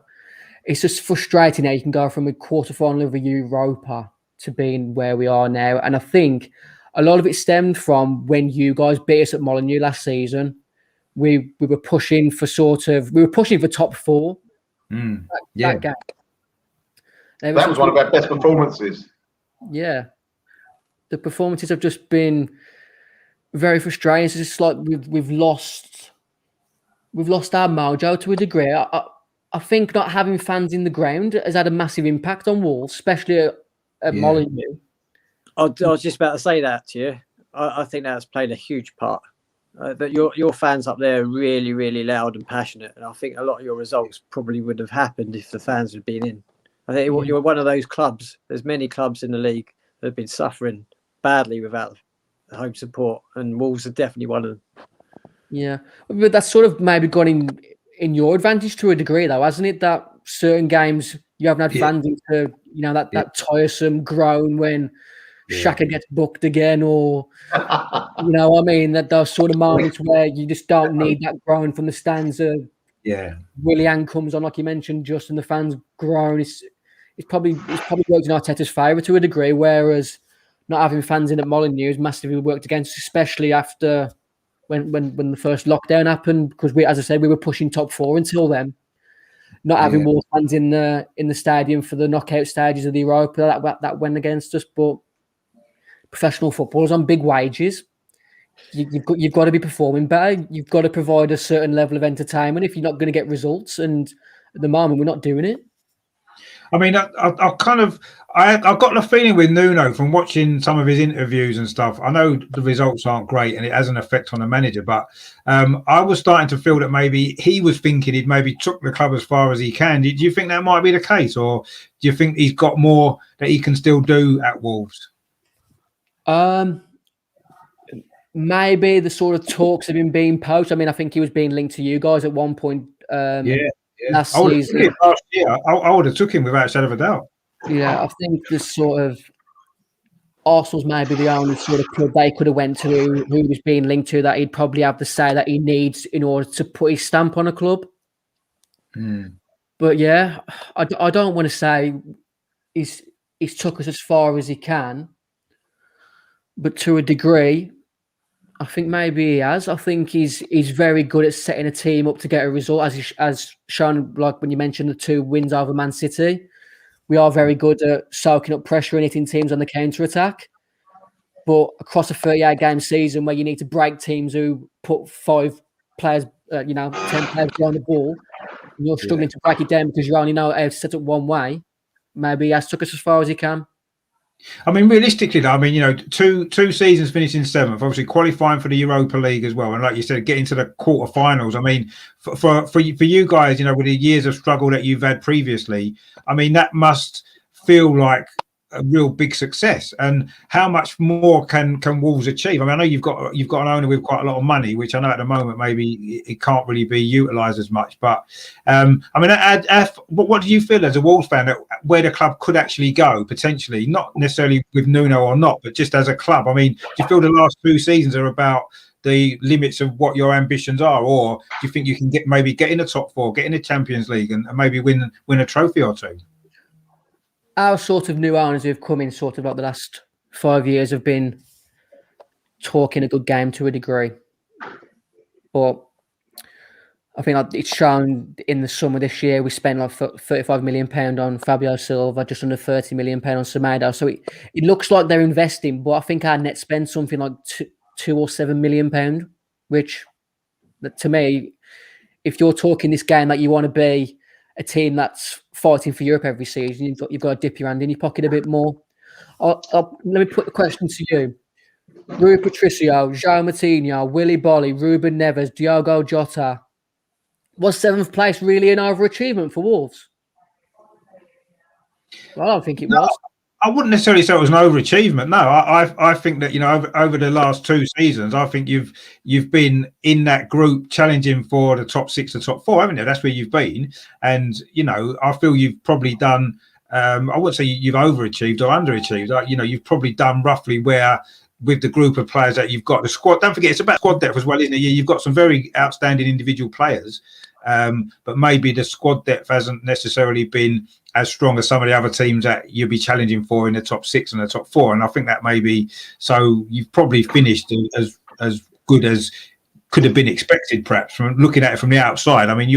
it's just frustrating how you can go from a quarterfinal of a Europa to being where we are now. And I think a lot of it stemmed from when you guys beat us at Molineux last season. We were pushing for top four. That game. That was one of our best performances. Yeah. The performances have just been very frustrating. It's just like we've lost our mojo to a degree. I think not having fans in the ground has had a massive impact on Wolves, especially at Molineux. I was just about to say that to you. I think that's played a huge part. That your fans up there are really, really loud and passionate, and I think a lot of your results probably would have happened if the fans had been in. I think you're one of those clubs. There's many clubs in the league that have been suffering badly without the home support, and Wolves are definitely one of them. Yeah, but that's sort of maybe gone in your advantage to a degree, though, hasn't it? That certain games You haven't had fans into, that tiresome groan when Shaka gets booked again, or that those sort of moments where you just don't need that groan from the stands. Willian comes on, like you mentioned, Justin, the fans groan. It's probably worked in Arteta's favour to a degree, whereas not having fans in at Molineux massively worked against, especially after when the first lockdown happened, because as I said, we were pushing top 4 until then. Not having more fans in the stadium for the knockout stages of the Europa, that went against us. But professional footballers on big wages, you've got to be performing better. You've got to provide a certain level of entertainment if you're not going to get results. And at the moment, we're not doing it. I mean, I got the feeling with Nuno from watching some of his interviews and stuff. I know the results aren't great and it has an effect on the manager, but I was starting to feel that maybe he was thinking he'd maybe took the club as far as he can. Do you think that might be the case, or do you think he's got more that he can still do at Wolves? Maybe the sort of talks have been being posed. I mean, I think he was being linked to you guys at one point. Last season. Last year, I would have took him without a shadow of a doubt. Yeah, I think this sort of Arsenal's maybe the only sort of club they could have went to who was being linked to that he'd probably have the say that he needs in order to put his stamp on a club. But yeah, I don't want to say he's took us as far as he can, but to a degree, I think maybe he has. I think he's very good at setting a team up to get a result, as shown, like when you mentioned the 2 wins over Man City. We are very good at soaking up pressure and hitting teams on the counter-attack. But across a 38-game season where you need to break teams who put 5 players, 10 players behind the ball, and you're struggling to break it down because you only know how to set up one way, maybe he has took us as far as he can. I mean, realistically, though, I mean, two seasons finishing 7th, obviously qualifying for the Europa League as well, and like you said, getting to the quarterfinals. I mean, for you guys, with the years of struggle that you've had previously, I mean, that must feel like a real big success. And how much more can Wolves achieve? I mean, I know you've got an owner with quite a lot of money, which I know at the moment maybe it can't really be utilised as much. But I mean, what do you feel as a Wolves fan that where the club could actually go potentially, not necessarily with Nuno or not, but just as a club? I mean, do you feel the last 2 seasons are about the limits of what your ambitions are, or do you think you can get in the top 4, get in the Champions League, and maybe win a trophy or 2? Our sort of new owners who've come in sort of like the last 5 years have been talking a good game to a degree. But I think it's shown in the summer this year, we spent like £35 million on Fabio Silva, just under £30 million on Semedo. So it looks like they're investing, but I think our net spend something like £2 or £7 million, which to me, if you're talking this game that you want to be a team that's fighting for Europe every season, you've got to dip your hand in your pocket a bit more. Let me put the question to you. Rui Patricio, João Moutinho, Willy Bolly, Ruben Neves, Diogo Jota. Was 7th place really an overachievement for Wolves? Well, I don't think it was. I wouldn't necessarily say it was an overachievement. No, I think that over the last 2 seasons, I think you've been in that group challenging for the top 6 to top 4, haven't you? That's where you've been, and I feel you've probably done. I wouldn't say you've overachieved or underachieved. You've probably done roughly where with the group of players that you've got. The squad. Don't forget, it's about squad depth as well, isn't it? You've got some very outstanding individual players, but maybe the squad depth hasn't necessarily been as strong as some of the other teams that you'll be challenging for in the top 6 and the top 4. And I think that maybe so you've probably finished as good as could have been expected, perhaps, from looking at it from the outside. I mean,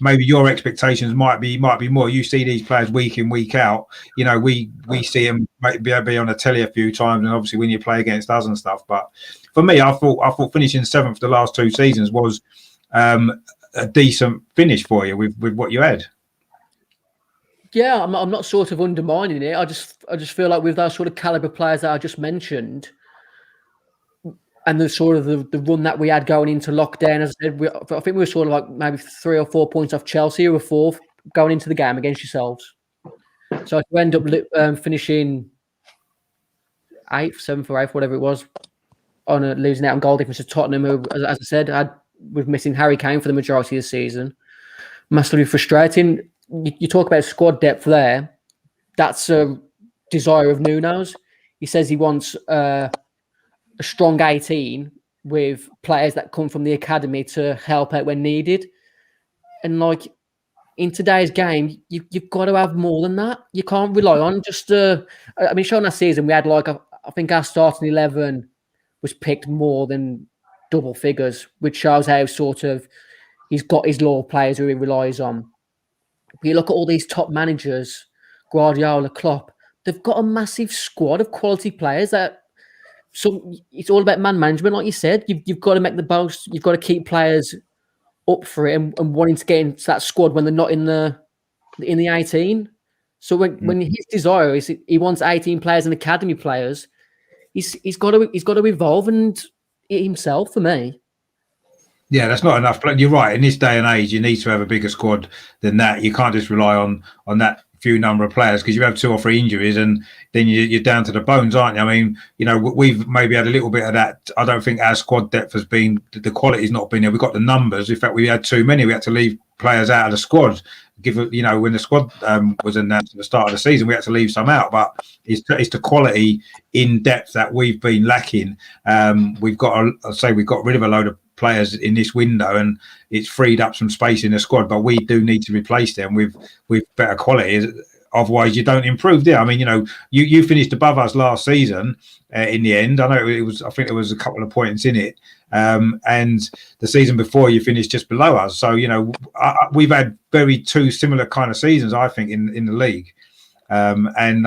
maybe your expectations might be more. You see these players week in, week out. We see them maybe on the telly a few times, and obviously when you play against us and stuff. But for me, I thought finishing 7th the last 2 seasons was a decent finish for you with what you had. Yeah, I'm not sort of undermining it. I just feel like with those sort of caliber players that I just mentioned, and the sort of the run that we had going into lockdown, as I said, I think we were sort of like maybe 3 or 4 points off Chelsea, who were 4th going into the game against yourselves. So to end up finishing 8th, 7th or 8th, whatever it was, on losing out on goal difference to Tottenham, who, as I said, was missing Harry Kane for the majority of the season. Massively frustrating. you talk about squad depth there. That's a desire of Nuno's. He says he wants a strong 18 with players that come from the academy to help out when needed. And like in today's game, you've got to have more than that. You can't rely on just. I mean, showing that season, we had like I think our starting 11 was picked more than double figures, which shows how sort of he's got his loyal players who he relies on. But you look at all these top managers, Guardiola, Klopp, they've got a massive squad of quality players that. So it's all about man management, like you said. You've got to make the most. You've got to keep players up for it and wanting to get into that squad when they're not in the 18. So when his desire is he wants 18 players and academy players, he's got to evolve and himself for me. Yeah, that's not enough. You're right. In this day and age, you need to have a bigger squad than that. You can't just rely on that few number of players, because you have 2 or 3 injuries and then you're down to the bones, aren't you? I mean, we've maybe had a little bit of that. I don't think our squad depth has been, the quality's not been there. We've got the numbers. In fact, we had too many. We had to leave players out of the squad. When the squad was announced at the start of the season, we had to leave some out. But it's the quality in depth that we've been lacking. We've got rid of a load of players in this window, and it's freed up some space in the squad. But we do need to replace them with better quality. Otherwise, you don't improve there. I mean, you finished above us last season. In the end, I know it was. I think there was a couple of points in it. And the season before, you finished just below us. So we've had two similar kind of seasons, I think, in the league. And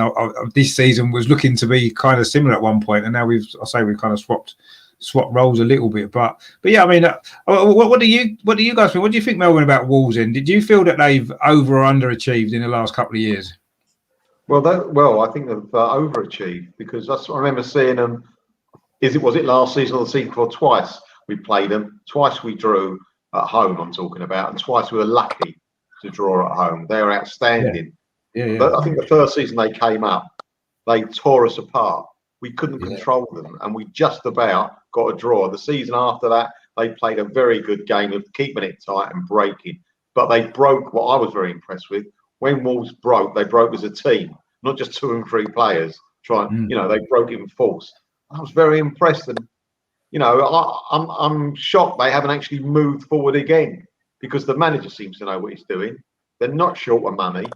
this season was looking to be kind of similar at one point, and now we've kind of swapped roles a little bit. But yeah, I mean, what do you guys think? What do you think, Melvin, about Wolves? And did you feel that they've over or underachieved in the last couple of years? Well, I think they've overachieved, because I remember seeing them. Was it last season or the season before? Twice we played them. Twice we drew at home. I'm talking about, and twice we were lucky to draw at home. They were outstanding. Yeah. But I think the first season they came up, they tore us apart. We couldn't control them, and we just about got a draw. The season after that, they played a very good game of keeping it tight and breaking. But they broke. What I was very impressed with, when Wolves broke, they broke as a team, not just 2 and 3 players. They broke in force. I was very impressed, and I'm shocked they haven't actually moved forward again, because the manager seems to know what he's doing. They're not short of money.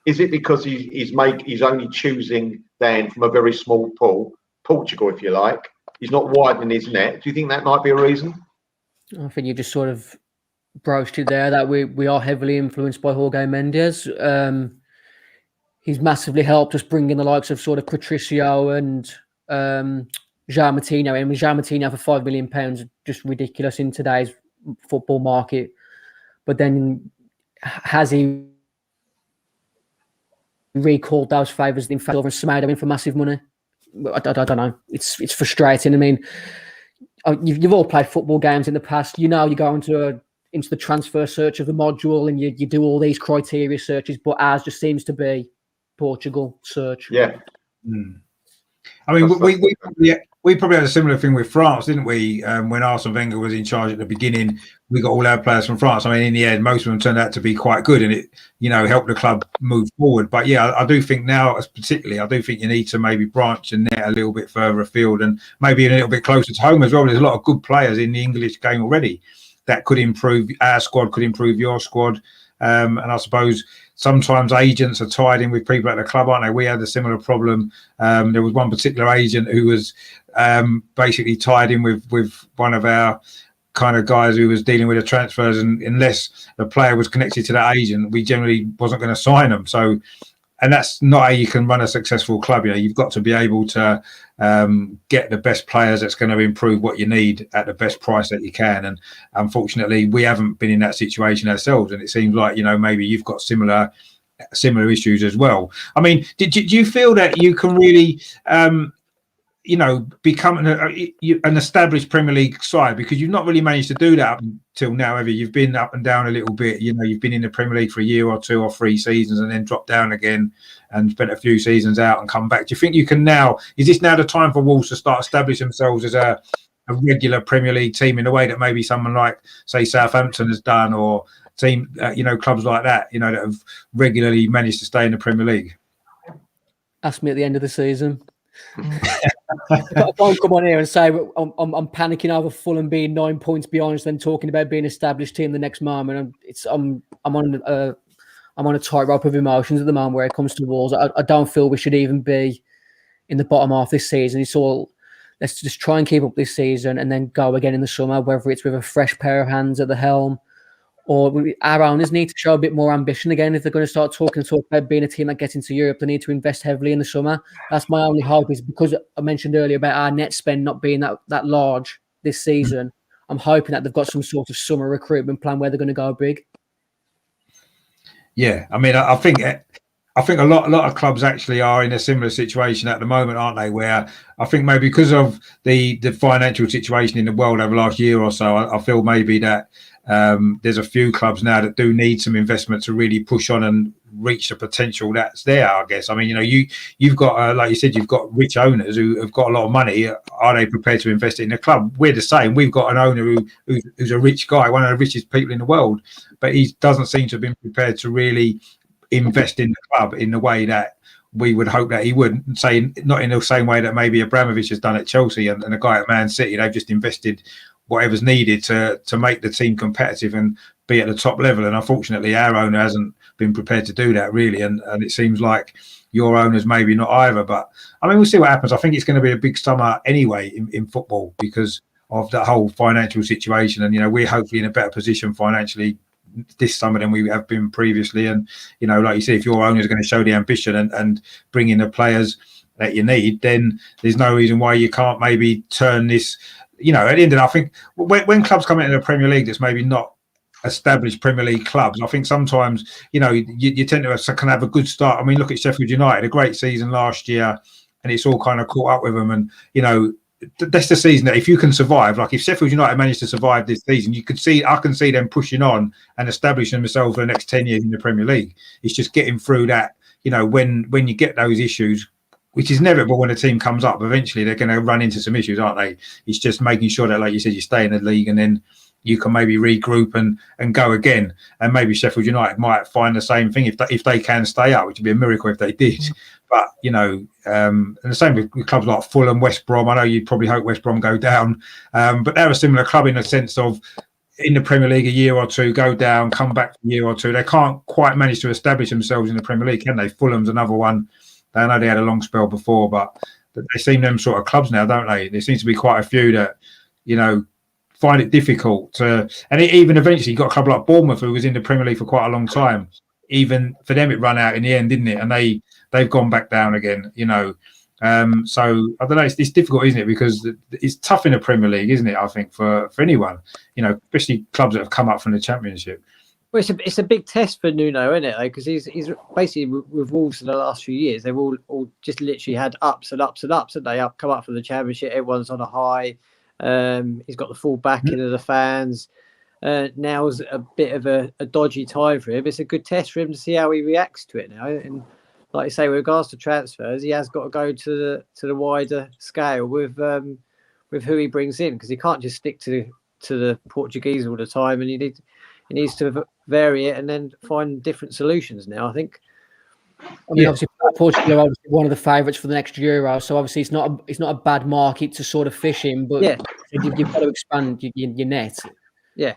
Is it because he's only choosing Dan from a very small pool, Portugal, if you like? He's not widening his net. Do you think that might be a reason? I think you just sort of broached it there, that we are heavily influenced by Jorge Mendes. He's massively helped us bring in the likes of sort of Patricio and João Moutinho. And João Moutinho for £5 million, just ridiculous in today's football market. But then has he recalled those favours in favour of Semedo in for massive money? I don't know. It's frustrating. I mean, you've all played football games in the past. You go into the transfer search of the module, and you do all these criteria searches, but ours just seems to be Portugal search. Yeah. I mean, we probably had a similar thing with France, didn't we? When Arsene Wenger was in charge at the beginning, we got all our players from France. I mean, in the end, most of them turned out to be quite good, and it, helped the club move forward. But yeah, I do think now, particularly, you need to maybe branch the net a little bit further afield, and maybe a little bit closer to home as well. There's a lot of good players in the English game already that could improve our squad, could improve your squad. And I suppose sometimes agents are tied in with people at the club, aren't they? We had a similar problem. There was one particular agent who was basically tied in with one of our kind of guys who was dealing with the transfers, and unless the player was connected to that agent, we generally wasn't going to sign them. So, and that's not how you can run a successful club. You've got to be able to get the best players that's going to improve what you need at the best price that you can. And unfortunately, we haven't been in that situation ourselves. And it seems like, maybe you've got similar issues as well. I mean, do you feel that you can really, become an established Premier League side? Because you've not really managed to do that up until now, have you? You've been up and down a little bit. You've been in the Premier League for a year or 2 or 3 seasons, and then dropped down again and spent a few seasons out and come back. Do you think you can now? Is this now the time for Wolves to start establishing themselves as a a regular Premier League team in a way that maybe someone like, say, Southampton has done, or clubs like that, that have regularly managed to stay in the Premier League? Ask me at the end of the season. I can't come on here and say I'm panicking over Fulham being 9 points behind, then talking about being an established team the next moment. I'm on a tightrope of emotions at the moment where it comes to Wolves. I don't feel we should even be in the bottom half this season. It's all, let's just try and keep up this season and then go again in the summer, whether it's with a fresh pair of hands at the helm, or our owners need to show a bit more ambition again. If they're going to talk about being a team that gets into Europe, they need to invest heavily in the summer. That's my only hope, is because I mentioned earlier about our net spend not being that large this season. I'm hoping that they've got some sort of summer recruitment plan where they're going to go big. Yeah, I mean, I think a lot of clubs actually are in a similar situation at the moment, aren't they? Where I think maybe because of the financial situation in the world over the last year or so, I feel maybe that there's a few clubs now that do need some investment to really push on and reach the potential that's there, I guess. I mean, you've got, like you said, you've got rich owners who have got a lot of money. Are they prepared to invest in the club? We're the same. We've got an owner who's a rich guy, one of the richest people in the world, but he doesn't seem to have been prepared to really invest in the club in the way that we would hope that he would. Say, not in the same way that maybe Abramovich has done at Chelsea and the guy at Man City. They've just invested whatever's needed to make the team competitive and be at the top level. And unfortunately, our owner hasn't been prepared to do that, really. And it seems like your owners maybe not either. But I mean, we'll see what happens. I think it's going to be a big summer anyway in football because of the whole financial situation. And, we're hopefully in a better position financially this summer than we have been previously. And, like you say, if your owners are going to show the ambition and bring in the players that you need, then there's no reason why you can't maybe turn this. At the end of it, I think when clubs come into the Premier League that's maybe not established Premier League clubs, I think sometimes, you tend to can have a good start. I mean, look at Sheffield United, a great season last year, and it's all kind of caught up with them. And, that's the season that if you can survive, like if Sheffield United managed to survive this season, I can see them pushing on and establishing themselves for the next 10 years in the Premier League. It's just getting through that, when you get those issues, which is inevitable when a team comes up, eventually they're going to run into some issues, aren't they? It's just making sure that, like you said, you stay in the league and then you can maybe regroup and go again. And maybe Sheffield United might find the same thing if they can stay up, which would be a miracle if they did. But, and the same with clubs like Fulham, West Brom. I know you'd probably hope West Brom go down, but they're a similar club in the sense of in the Premier League a year or two, go down, come back for a year or two. They can't quite manage to establish themselves in the Premier League, can they? Fulham's another one. I know they had a long spell before, but they seem them sort of clubs now, don't they? There seems to be quite a few that, find it difficult to, and even eventually got a club like Bournemouth, who was in the Premier League for quite a long time. Even for them, it ran out in the end, didn't it? And they've gone back down again, So I don't know. It's difficult, isn't it? Because it's tough in the Premier League, isn't it? I think for anyone, especially clubs that have come up from the Championship. Well, it's a big test for Nuno, isn't it? Because he's basically with Wolves in the last few years, they've all just literally had ups and ups and ups, and they come up from the Championship. Everyone's on a high. He's got the full backing of the fans. Now's a bit of a dodgy time for him. It's a good test for him to see how he reacts to it now. And like you say, with regards to transfers, he has got to go to the wider scale with who he brings in, because he can't just stick to the Portuguese all the time, and he needs to vary it and then find different solutions now, I think. I mean, obviously, Portugal are obviously one of the favourites for the next Euro, so obviously it's not a bad market to sort of fish in, but you've got to expand your net. Yeah.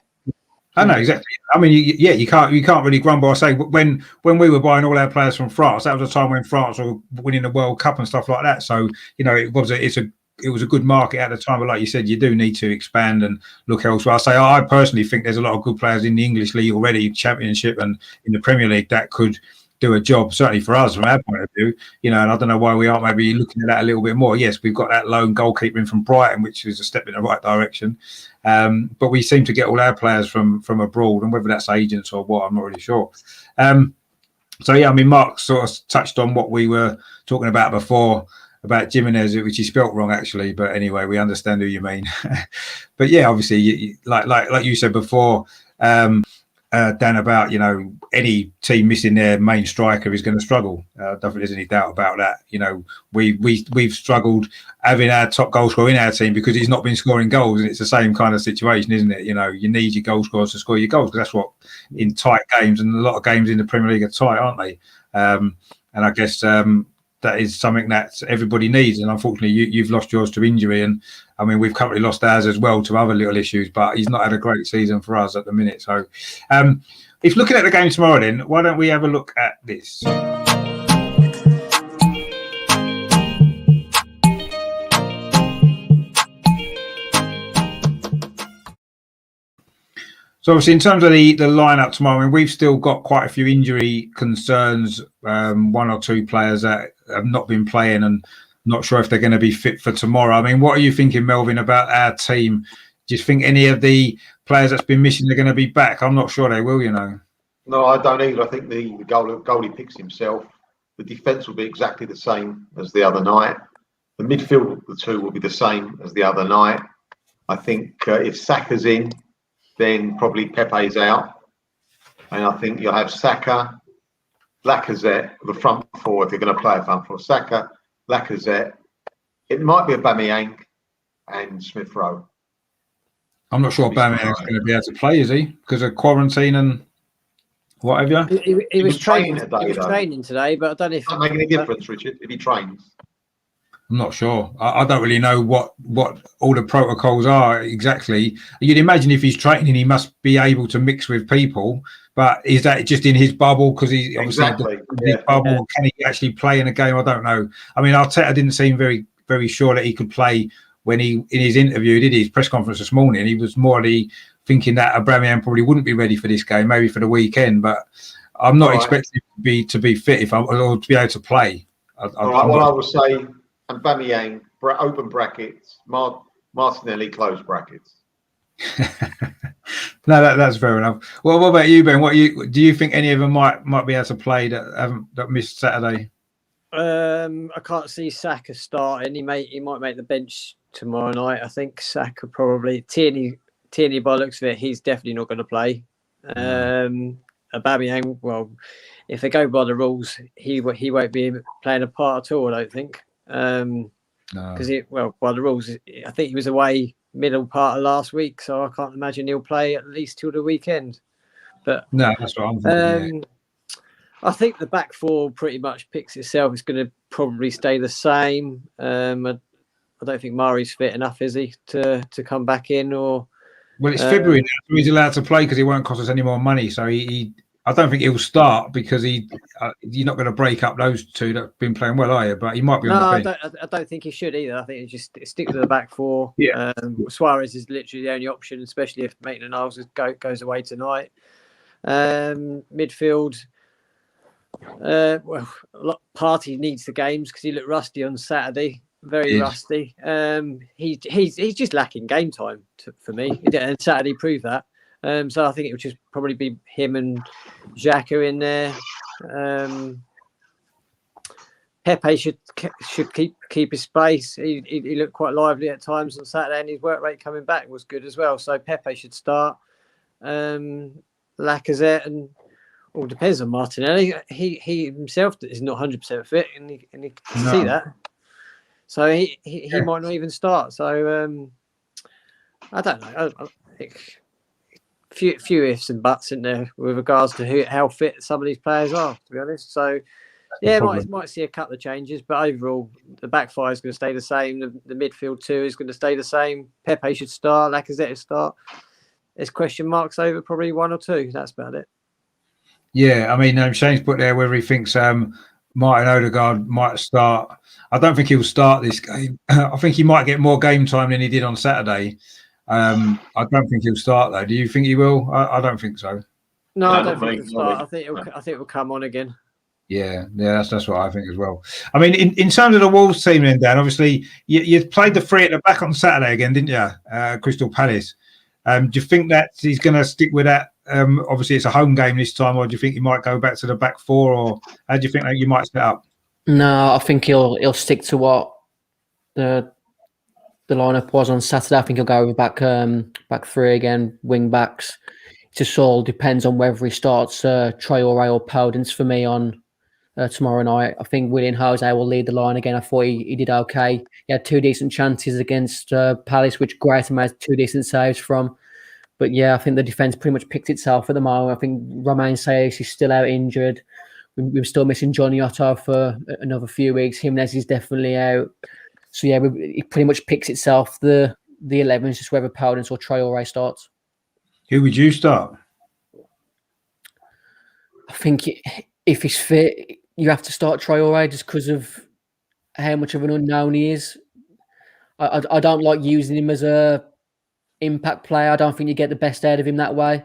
I know exactly. I mean, you can't really grumble. I say when we were buying all our players from France, that was a time when France were winning the World Cup and stuff like that. So it was a good market at the time. But like you said, you do need to expand and look elsewhere. I personally think there's a lot of good players in the English league already, Championship and in the Premier League, that could do a job, certainly for us from our point of view. And I don't know why we aren't maybe looking at that a little bit more. Yes, we've got that lone goalkeeper in from Brighton, which is a step in the right direction. But we seem to get all our players from abroad, and whether that's agents or what, I'm not really sure. Mark sort of touched on what we were talking about before about Jimenez, which he spelt wrong actually. But anyway, we understand who you mean. But yeah, obviously, like you said before, Dan, about any team missing their main striker is going to struggle. I don't think there's any doubt about that. We've struggled having our top goal scorer in our team because he's not been scoring goals, and it's the same kind of situation, isn't it? You need your goal scorers to score your goals, because that's what in tight games, and a lot of games in the Premier League are tight, aren't they? And I guess that is something that everybody needs. And unfortunately, you've lost yours to injury, and I mean, we've currently lost ours as well to other little issues, but he's not had a great season for us at the minute. So if looking at the game tomorrow, then why don't we have a look at this? So obviously, in terms of the lineup tomorrow, I mean, we've still got quite a few injury concerns. One or two players that have not been playing, and not sure if they're going to be fit for tomorrow. I mean, what are you thinking, Melvin, about our team? Do you think any of the players that's been missing are going to be back? I'm not sure they will, No, I don't either. I think the goalie picks himself. The defence will be exactly the same as the other night. The midfield, the two will be the same as the other night. I think if Saka's in, then probably Pepe's out. And I think you'll have Saka, Lacazette, the front four, if you're going to play a front four. Saka, Lacazette. It might be Aubameyang and Smith Rowe. I'm not sure Aubameyang's going to be able to play, is he? Because of quarantine and what have you? He was training today, but I don't know if... Doesn't make any difference, Richard, if he trains. I'm not sure. I don't really know what all the protocols are exactly. You'd imagine if he's training, he must be able to mix with people. But is that just in his bubble? Because he's obviously his bubble. Yeah. Can he actually play in a game? I don't know. I mean, Arteta didn't seem very, very sure that he could play when in his interview, did his press conference this morning. He was more thinking that Aubameyang probably wouldn't be ready for this game, maybe for the weekend. But I'm not expecting him to be fit or to be able to play. I would say Aubameyang, open brackets, Martinelli, close brackets. No, that's fair enough. Well, what about you, Ben? Do you think any of them might be able to play that missed Saturday? I can't see Saka starting. He might make the bench tomorrow night. I think Saka probably. Tierney by the looks of it, he's definitely not going to play. Aubameyang, well, if they go by the rules, he won't be playing a part at all, I don't think. Because by the rules, I think he was away middle part of last week, so I can't imagine he'll play at least till the weekend. But no, that's what I'm thinking. I think the back four pretty much picks itself. It's going to probably stay the same. I don't think Mari's fit enough, is he, to come back in? Or well, it's February now, so he's allowed to play because he won't cost us any more money. So I don't think he'll start because you're not going to break up those two that have been playing well, are you? But he might be on the bench. I don't think he should either. I think he just stick to the back four. Yeah. Suarez is literally the only option, especially if Maitland-Niles goes away tonight. Midfield. Partey needs the games because he looked rusty on Saturday. Very rusty. He's just lacking game time for me. And Saturday proved that. So I think it would just probably be him and Xhaka in there. Pepe should keep his space. He looked quite lively at times on Saturday, and his work rate coming back was good as well. So Pepe should start. Lacazette and all depends on Martinelli. He himself is not 100% fit, and he can see that. So he might not even start. So I don't know. I think few ifs and buts in there with regards to how fit some of these players are, to be honest. So yeah, might see a couple of changes, but overall the back five is going to stay the same. The midfield two is going to stay the same. Pepe should start. Lacazette should start. There's question marks over probably one or two. That's about it. Yeah, I mean, Shane's put there whether he thinks Martin Odegaard might start. I don't think he'll start this game. I think he might get more game time than he did on Saturday. I don't think he'll start though. Do you think he will? I don't think so. No, I don't think he'll start. I think it'll come on again. Yeah, that's what I think as well. I mean, in terms of the Wolves team, then Dan, obviously you played the three at the back on Saturday again, didn't you? Crystal Palace. Do you think that he's going to stick with that? Obviously, it's a home game this time, or do you think he might go back to the back four, or how do you think that you might set up? No, I think he'll stick to what the lineup was on Saturday. I think he'll go with back three again, wing backs. to all depends on whether he starts Traore or Podence for me on tomorrow night. I think Willian Jose will lead the line again. I thought he did okay. He had 2 decent chances against Palace, which Grayson made 2 decent saves from. But yeah, I think the defence pretty much picked itself at the moment. I think Romain Saïs is still out injured. We're still missing Johnny Otto for another few weeks. Jimenez is definitely out. So yeah, it pretty much picks itself. The 11 is just whether Podence or Traore starts. Who would you start? I think if he's fit, you have to start Traore just because of how much of an unknown he is. I don't like using him as a impact player. I don't think you get the best out of him that way.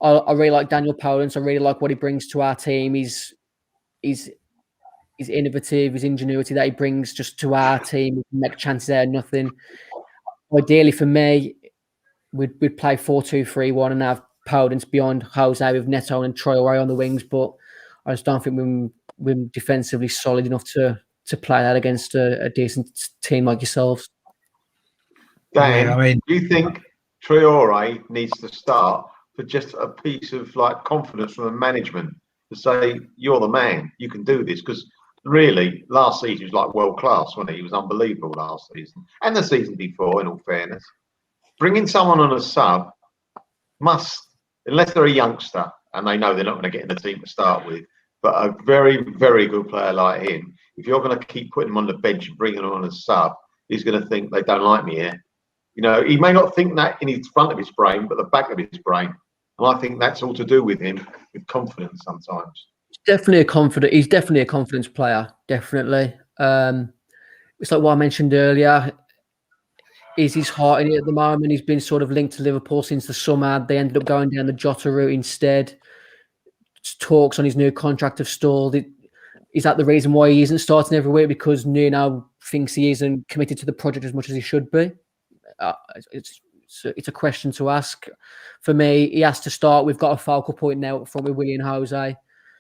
I really like Daniel Podence. I really like what he brings to our team. He's innovative, his ingenuity that he brings just to our team. We can make chances out of nothing. Ideally for me, we'd play 4-2-3-1 and have Podence beyond Jose with Neto and Traore on the wings, but I just don't think we're defensively solid enough to play that against a decent team like yourselves. Dan, yeah, I mean, do you think Traore needs to start for just a piece of like confidence from the management to say you're the man, you can do this? Because really, last season he was like world class, wasn't he? He was unbelievable last season and the season before. In all fairness, bringing someone on a sub must, unless they're a youngster and they know they're not going to get in the team to start with, but a very, very good player like him, if you're going to keep putting him on the bench and bringing him on a sub, he's going to think they don't like me here. You know, he may not think that in his front of his brain, but the back of his brain. And I think that's all to do with him, with confidence sometimes. He's definitely a confidence player, definitely. It's like what I mentioned earlier. Is his heart in it at the moment? He's been sort of linked to Liverpool since the summer. They ended up going down the Jota route instead. Talks on his new contract have stalled. Is that the reason why he isn't starting every week? Because Nuno thinks he isn't committed to the project as much as he should be? It's a question to ask. For me, he has to start. We've got a focal point now from with Willian Jose.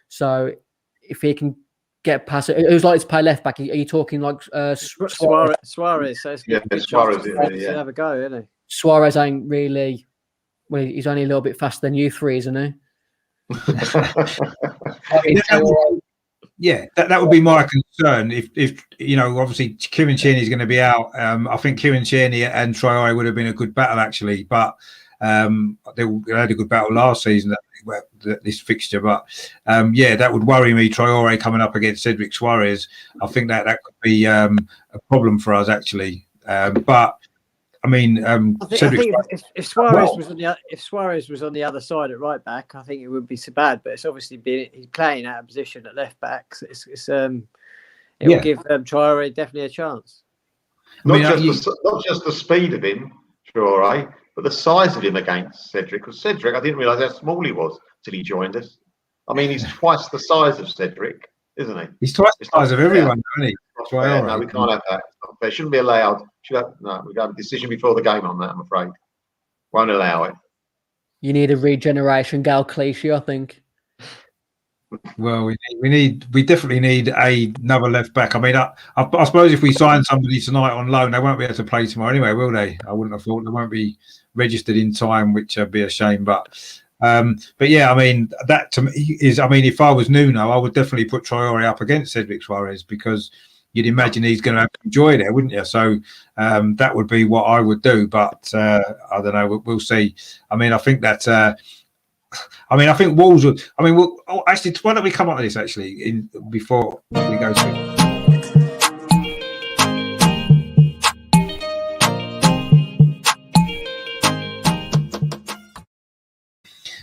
So if he can get past it, who's likely to play left back? Are you talking like Suarez? So it's Suarez. Yeah, have a go, isn't he? Suarez ain't really. Well, he's only a little bit faster than you three, isn't he? Yeah, that would be my concern. If you know, obviously Kieran Tierney is going to be out. I think Kieran Tierney and Traore would have been a good battle actually, but they had a good battle last season this fixture. But yeah, that would worry me. Traore coming up against Cedric Suarez, I think that could be a problem for us actually. But I mean, I think if Suarez was on the other side at right back, I think it would be so bad. But it's obviously he's playing out of position at left back. So it will give Traore definitely a chance. Not just the speed of him, Traore, but the size of him against Cedric. Because Cedric, I didn't realise how small he was till he joined us. I mean, he's twice the size of Cedric, isn't he? He's twice the size of everyone, isn't he? No, we can't have that. They shouldn't be allowed. We got a decision before the game on that, I'm afraid. Won't allow it. You need a regeneration Gal Clichy, I think. Well, we definitely need another left back. I mean, I suppose if we sign somebody tonight on loan, they won't be able to play tomorrow anyway, will they? I wouldn't have thought they won't be registered in time, which would be a shame. But yeah, I mean, that to me is, I mean, if I was Nuno, I would definitely put Traore up against Cedric Suarez because you'd imagine he's going to have joy there, wouldn't you? So that would be what I would do. But I don't know. We'll see. I mean, I think that. I think Wolves would. I mean, actually, why don't we come on to this actually before we go to.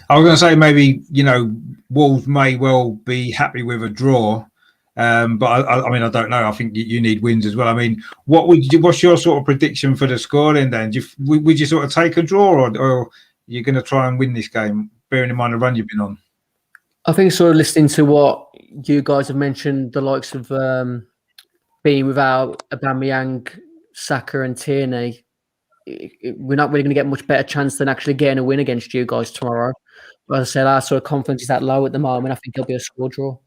I was going to say maybe Wolves may well be happy with a draw. But I mean, I don't know. I think you need wins as well. I mean, what's your sort of prediction for the score then? Would you sort of take a draw, or you're going to try and win this game, bearing in mind the run you've been on? I think sort of listening to what you guys have mentioned, the likes of being without Aubameyang, Saka, and Tierney, we're not really going to get much better chance than actually getting a win against you guys tomorrow. But as I said, our sort of confidence is that low at the moment. I think it'll be a score draw.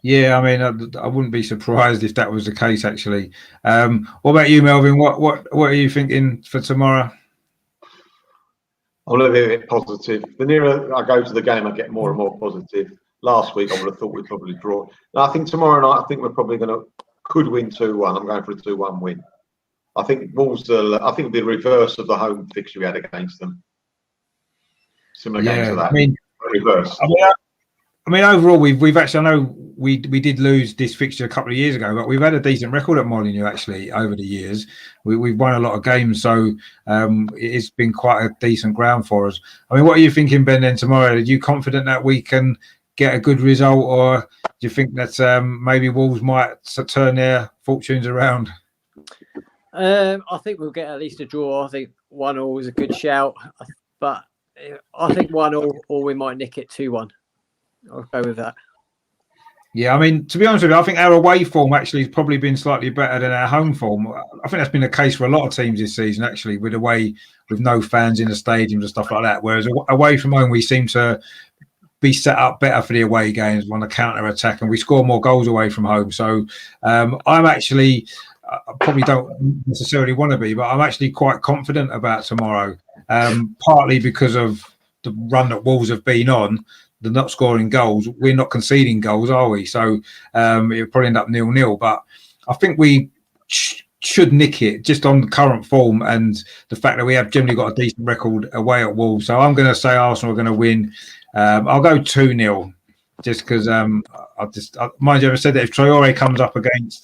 Yeah, I mean, I wouldn't be surprised if that was the case. Actually, what about you, Melvin? What are you thinking for tomorrow? I'm a little bit positive. The nearer I go to the game, I get more and more positive. Last week, I would have thought we'd probably draw. Now, I think tomorrow night, I think we're probably could win 2-1. I'm going for a 2-1 win. I think Wolves I think the reverse of the home fixture we had against them. Similar game to that. I mean, reverse. I mean, overall, we've actually, I know we did lose this fixture a couple of years ago, but we've had a decent record at Molineux actually over the years. We've won a lot of games, so it's been quite a decent ground for us. I mean, what are you thinking, Ben, then tomorrow? Are you confident that we can get a good result, or do you think that maybe Wolves might turn their fortunes around? I think we'll get at least a draw. I think 1-1 is a good shout, but I think 1-1 or we might nick it 2-1. I'll go with that. Yeah, I mean, to be honest with you, I think our away form actually has probably been slightly better than our home form. I think that's been the case for a lot of teams this season, actually, with no fans in the stadiums and stuff like that. Whereas away from home, we seem to be set up better for the away games on the counter attack, and we score more goals away from home. So I'm actually, I probably don't necessarily want to be, but I'm actually quite confident about tomorrow, partly because of the run that Wolves have been on. They're not scoring goals. We're not conceding goals, are we? So it'll probably end up 0-0. But I think we should nick it just on the current form and the fact that we have generally got a decent record away at Wolves. So I'm going to say Arsenal are going to win. I'll go 2-0 just because mind you, I said that if Traore comes up against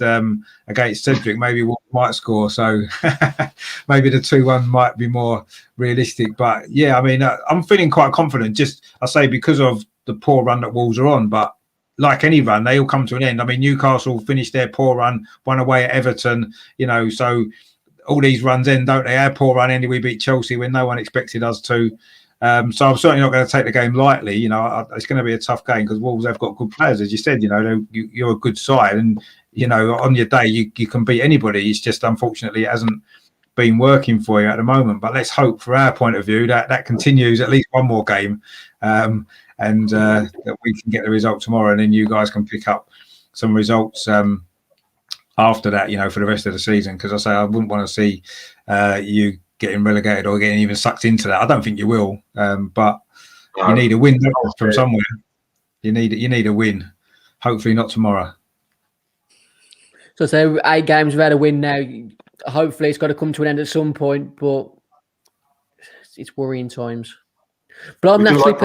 Cedric, maybe Wolves might score. So maybe the 2-1 might be more realistic. But yeah, I mean, I'm feeling quite confident. Just I say because of the poor run that Wolves are on, but like any run, they all come to an end. I mean, Newcastle finished their poor run, won away at Everton. So all these runs end, don't they? Our poor run ended. We beat Chelsea when no one expected us to. So I'm certainly not going to take the game lightly. It's going to be a tough game because Wolves have got good players, as you said. You're a good side, and on your day you can beat anybody. It's just unfortunately it hasn't been working for you at the moment. But let's hope, for our point of view, that continues at least one more game, and that we can get the result tomorrow, and then you guys can pick up some results after that. For the rest of the season. Because I say I wouldn't want to see you getting relegated or getting even sucked into that. I don't think you will, but you need a win from somewhere. You need a win. Hopefully not tomorrow. So 8 games without a win now. Hopefully it's got to come to an end at some point, but it's worrying times. But I'm naturally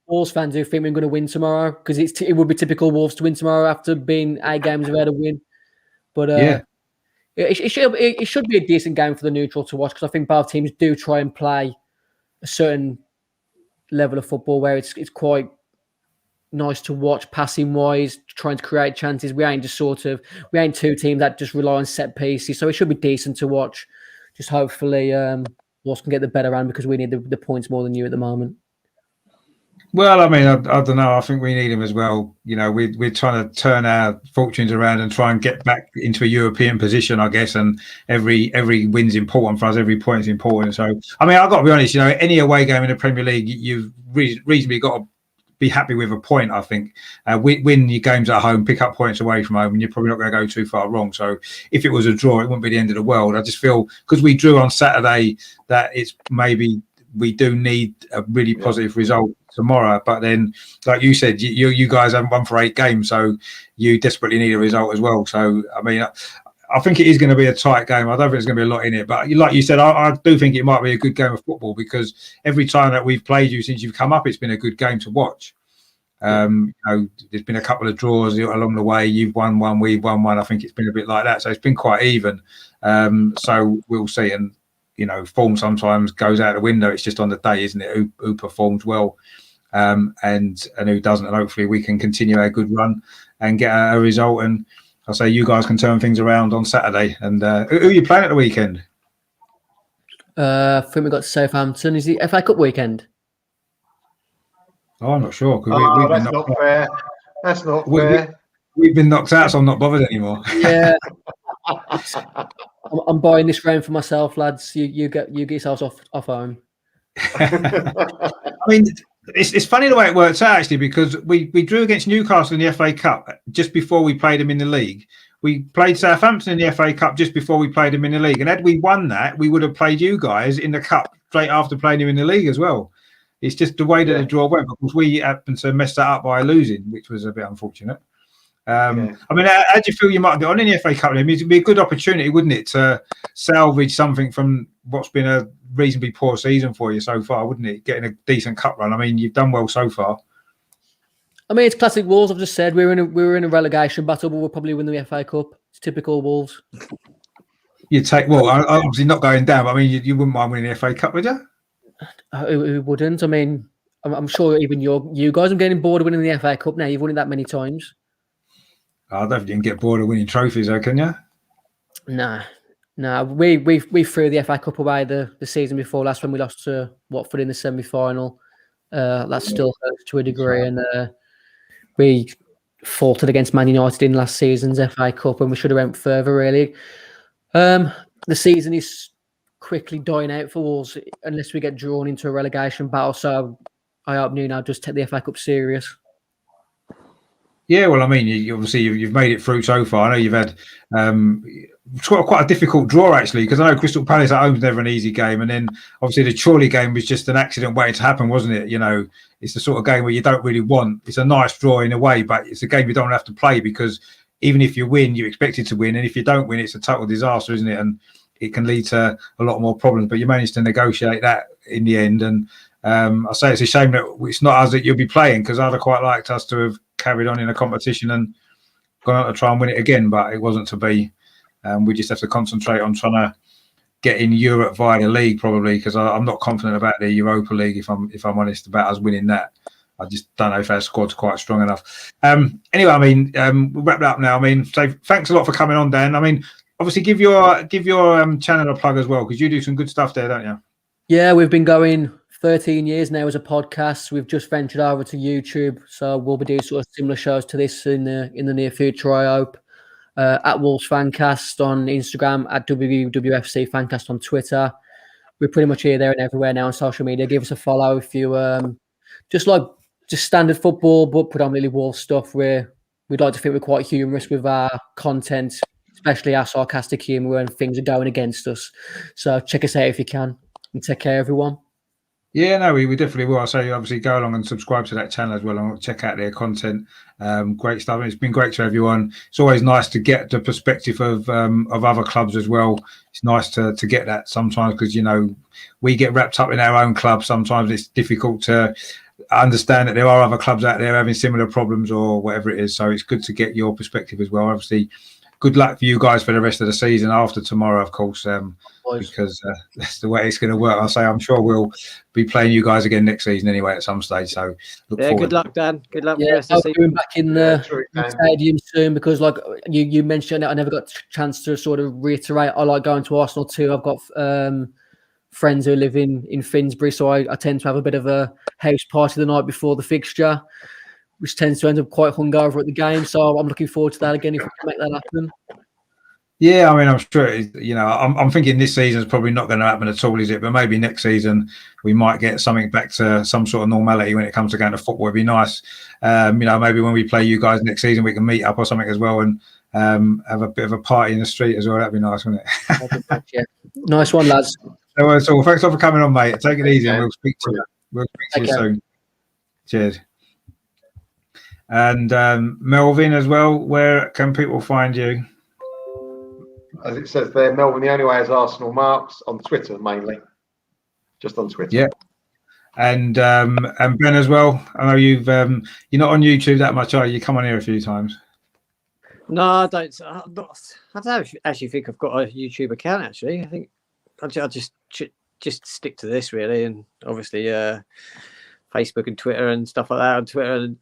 Wolves fans who think we're going to win tomorrow because it would be typical Wolves to win tomorrow after being 8 games without a win. But yeah. It should be a decent game for the neutral to watch because I think both teams do try and play a certain level of football where it's quite nice to watch passing wise, trying to create chances. We ain't two teams that just rely on set pieces, so it should be decent to watch. Just hopefully Wolves can get the better end because we need the points more than you at the moment. Well, I mean, I don't know. I think we need him as well. We're trying to turn our fortunes around and try and get back into a European position, I guess. And every win's important for us. Every point's important. So, I mean, I've got to be honest. Any away game in the Premier League, you've reasonably got to be happy with a point. I think win your games at home, pick up points away from home, and you're probably not going to go too far wrong. So, if it was a draw, it wouldn't be the end of the world. I just feel because we drew on Saturday that it's maybe we do need a really positive result tomorrow. But then, like you said, you guys haven't won for 8 games, so you desperately need a result as well. So, I mean, I think it is going to be a tight game. I don't think there's going to be a lot in it. But like you said, I do think it might be a good game of football because every time that we've played you since you've come up, it's been a good game to watch. There's been a couple of draws along the way. You've won one, we've won one. I think it's been a bit like that. So it's been quite even. So we'll see. And form sometimes goes out the window. It's just on the day, isn't it? Who performs well and who doesn't. And hopefully we can continue our good run and get a result. And I'll say you guys can turn things around on Saturday. And who are you playing at the weekend? I think we've got Southampton. Is it FA Cup weekend? Oh, I'm not sure. That's not fair. That's not fair. We've been knocked out, so I'm not bothered anymore. Yeah. I'm buying this round for myself, lads. You get yourselves off home. I mean, it's funny the way it works out actually because we drew against Newcastle in the FA Cup just before we played them in the league. We played Southampton in the FA Cup just before we played them in the league, and had we won that, we would have played you guys in the cup straight after playing him in the league as well. It's just the way that the draw went, because we happened to mess that up by losing, which was a bit unfortunate. I mean, how do you feel you might get on in the FA Cup? I mean, it'd be a good opportunity, wouldn't it, to salvage something from what's been a reasonably poor season for you so far, wouldn't it? Getting a decent cup run. I mean, you've done well so far. I mean, it's classic Wolves. I've just said we were in a relegation battle, but we'll probably win the FA Cup. It's typical Wolves. You take obviously not going down, but I mean, you wouldn't mind winning the FA Cup, would you? Who wouldn't? I mean, I'm sure even you guys are getting bored of winning the FA Cup now. You've won it that many times. I don't think you can get bored of winning trophies, though, can you? Nah. We threw the FA Cup away the season before last when we lost to Watford in the semi-final. That still hurts to a degree, and we faltered against Man United in last season's FA Cup, and we should have went further. Really, the season is quickly dying out for Wolves unless we get drawn into a relegation battle. So I hope Nuno just take the FA Cup serious. Yeah, well, I mean, you've made it through so far. I know you've had quite a difficult draw, actually, because I know Crystal Palace at home is never an easy game. And then, obviously, the Chorley game was just an accident waiting to happen, wasn't it? You know, it's the sort of game where you don't really want. It's a nice draw in a way, but it's a game you don't have to play, because even if you win, you're expected to win. And if you don't win, it's a total disaster, isn't it? And it can lead to a lot more problems. But you managed to negotiate that in the end. And I say it's a shame that it's not us that you'll be playing, because I'd have quite liked us to have carried on in a competition and gone on to try and win it again, but it wasn't to be. We just have to concentrate on trying to get in Europe via the league, probably, because I'm not confident about the Europa League, if I'm honest, about us winning that. I just don't know if our squad's quite strong enough. Anyway, I mean, we'll wrap it up now. I mean, so thanks a lot for coming on, Dan. I mean, obviously give your channel a plug as well, because you do some good stuff there, don't you? Yeah, we've been going 13 years now as a podcast. We've just ventured over to YouTube, so we'll be doing sort of similar shows to this in the near future, I hope. At Wolves Fancast on Instagram, at WWFC Fancast on Twitter. We're pretty much here, there, and everywhere now on social media. Give us a follow if you just standard football, but predominantly Wolves stuff. We'd like to think we're quite humorous with our content, especially our sarcastic humour when things are going against us. So check us out if you can, and take care, everyone. Yeah, no, we definitely will. I say, obviously, go along and subscribe to that channel as well, and check out their content. Great stuff. And it's been great to have you on. It's always nice to get the perspective of other clubs as well. It's nice to get that sometimes, because, you know, we get wrapped up in our own club. Sometimes it's difficult to understand that there are other clubs out there having similar problems or whatever it is. So it's good to get your perspective as well. Obviously, good luck for you guys for the rest of the season after tomorrow, of course, because that's the way it's going to work. I'll say I'm sure we'll be playing you guys again next season anyway at some stage. So look forward. Good luck, Dan. Good luck. Yeah, I'll be back in the stadium soon, because, like you mentioned, I never got a chance to sort of reiterate. I like going to Arsenal too. I've got friends who live in Finsbury, so I tend to have a bit of a house party the night before the fixture, which tends to end up quite hungover at the game. So I'm looking forward to that again if we can make that happen. Yeah, I mean, I'm sure, you know, I'm thinking this season's probably not going to happen at all, is it? But maybe next season we might get something back to some sort of normality when it comes to going to football. It'd be nice. You know, maybe when we play you guys next season, we can meet up or something as well, and have a bit of a party in the street as well. That'd be nice, wouldn't it? Yeah. Nice one, lads. So thanks a lot for coming on, mate. Take it easy, and we'll speak to you. We'll speak to you soon. Cheers. And Melvin as well, where can people find you? As it says there, Melvin, the only way is Arsenal Marks, on Twitter mainly. Just on Twitter. Yeah. And Ben as well. I know you're not on YouTube that much, are you? You come on here a few times. No, I don't. I don't actually think I've got a YouTube account. Actually, I think I'll just stick to this really, and obviously Facebook and Twitter and stuff like that. On Twitter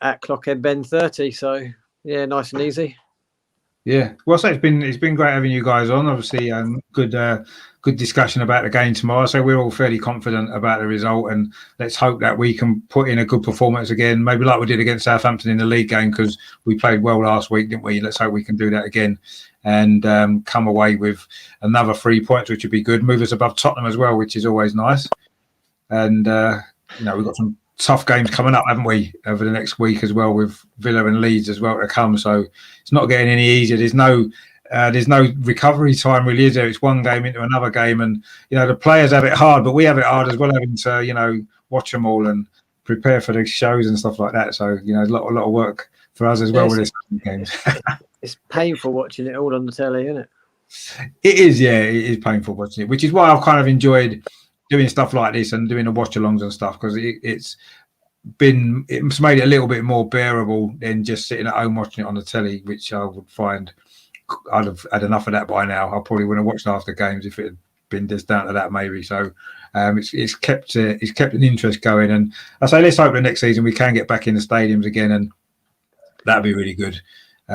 at ClockheadBen30. So yeah, nice and easy. Yeah, well, so it's been great having you guys on. Obviously, good discussion about the game tomorrow. So we're all fairly confident about the result, and let's hope that we can put in a good performance again, maybe like we did against Southampton in the league game, because we played well last week, didn't we? Let's hope we can do that again and come away with another 3 points, which would be good. Move us above Tottenham as well, which is always nice. And you know, we've got some tough games coming up, haven't we, over the next week as well, with Villa and Leeds as well to come. So it's not getting any easier. There's no there's no recovery time really, is there? It's one game into another game, and the players have it hard, but we have it hard as well, having to watch them all and prepare for the shows and stuff like that. So a lot of work for us as well with this games. It's painful watching it all on the telly, isn't it? It is, yeah, it is painful watching it, which is why I've kind of enjoyed doing stuff like this and doing the watch-alongs and stuff, because it's made it a little bit more bearable than just sitting at home watching it on the telly, which I would find I'd have had enough of that by now. I probably wouldn't have watched half the games if it had been just down to that, maybe. So it's kept an interest going, and I say let's hope the next season we can get back in the stadiums again, and that'd be really good.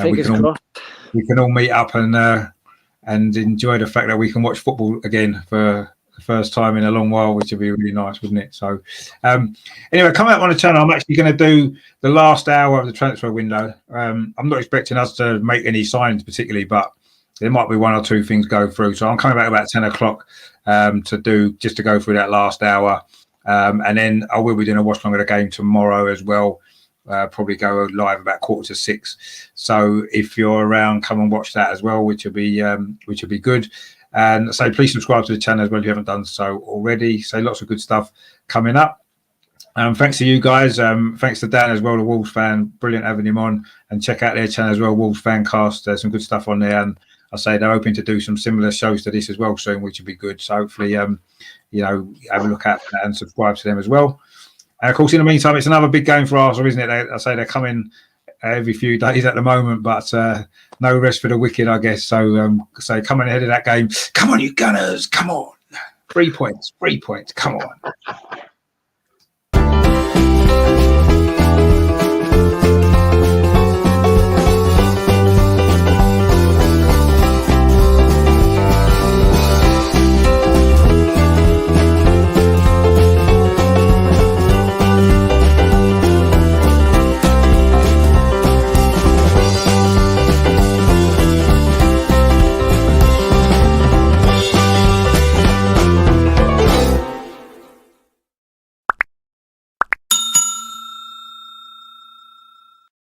We can all meet up and enjoy the fact that we can watch football again for the first time in a long while, which would be really nice, wouldn't it? So anyway, coming up on the channel, I'm actually going to do the last hour of the transfer window. I'm not expecting us to make any signs particularly, but there might be one or two things go through. So I'm coming back about 10 o'clock to go through that last hour. And then I will be doing a watch along of the game tomorrow as well. Probably go live about 5:45. So if you're around, come and watch that as well, which will be good. And so please subscribe to the channel as well if you haven't done so already. So lots of good stuff coming up. Thanks to you guys. Thanks to Dan as well, the Wolves fan. Brilliant having him on. And check out their channel as well, Wolves Fancast. There's some good stuff on there. And I say they're hoping to do some similar shows to this as well soon, which would be good. So hopefully, have a look at that and subscribe to them as well. And of course, in the meantime, it's another big game for Arsenal, isn't it? I say they're coming every few days at the moment, but no rest for the wicked, I guess. So coming ahead of that game. Come on, you Gunners. Come on. 3 points. 3 points. Come on.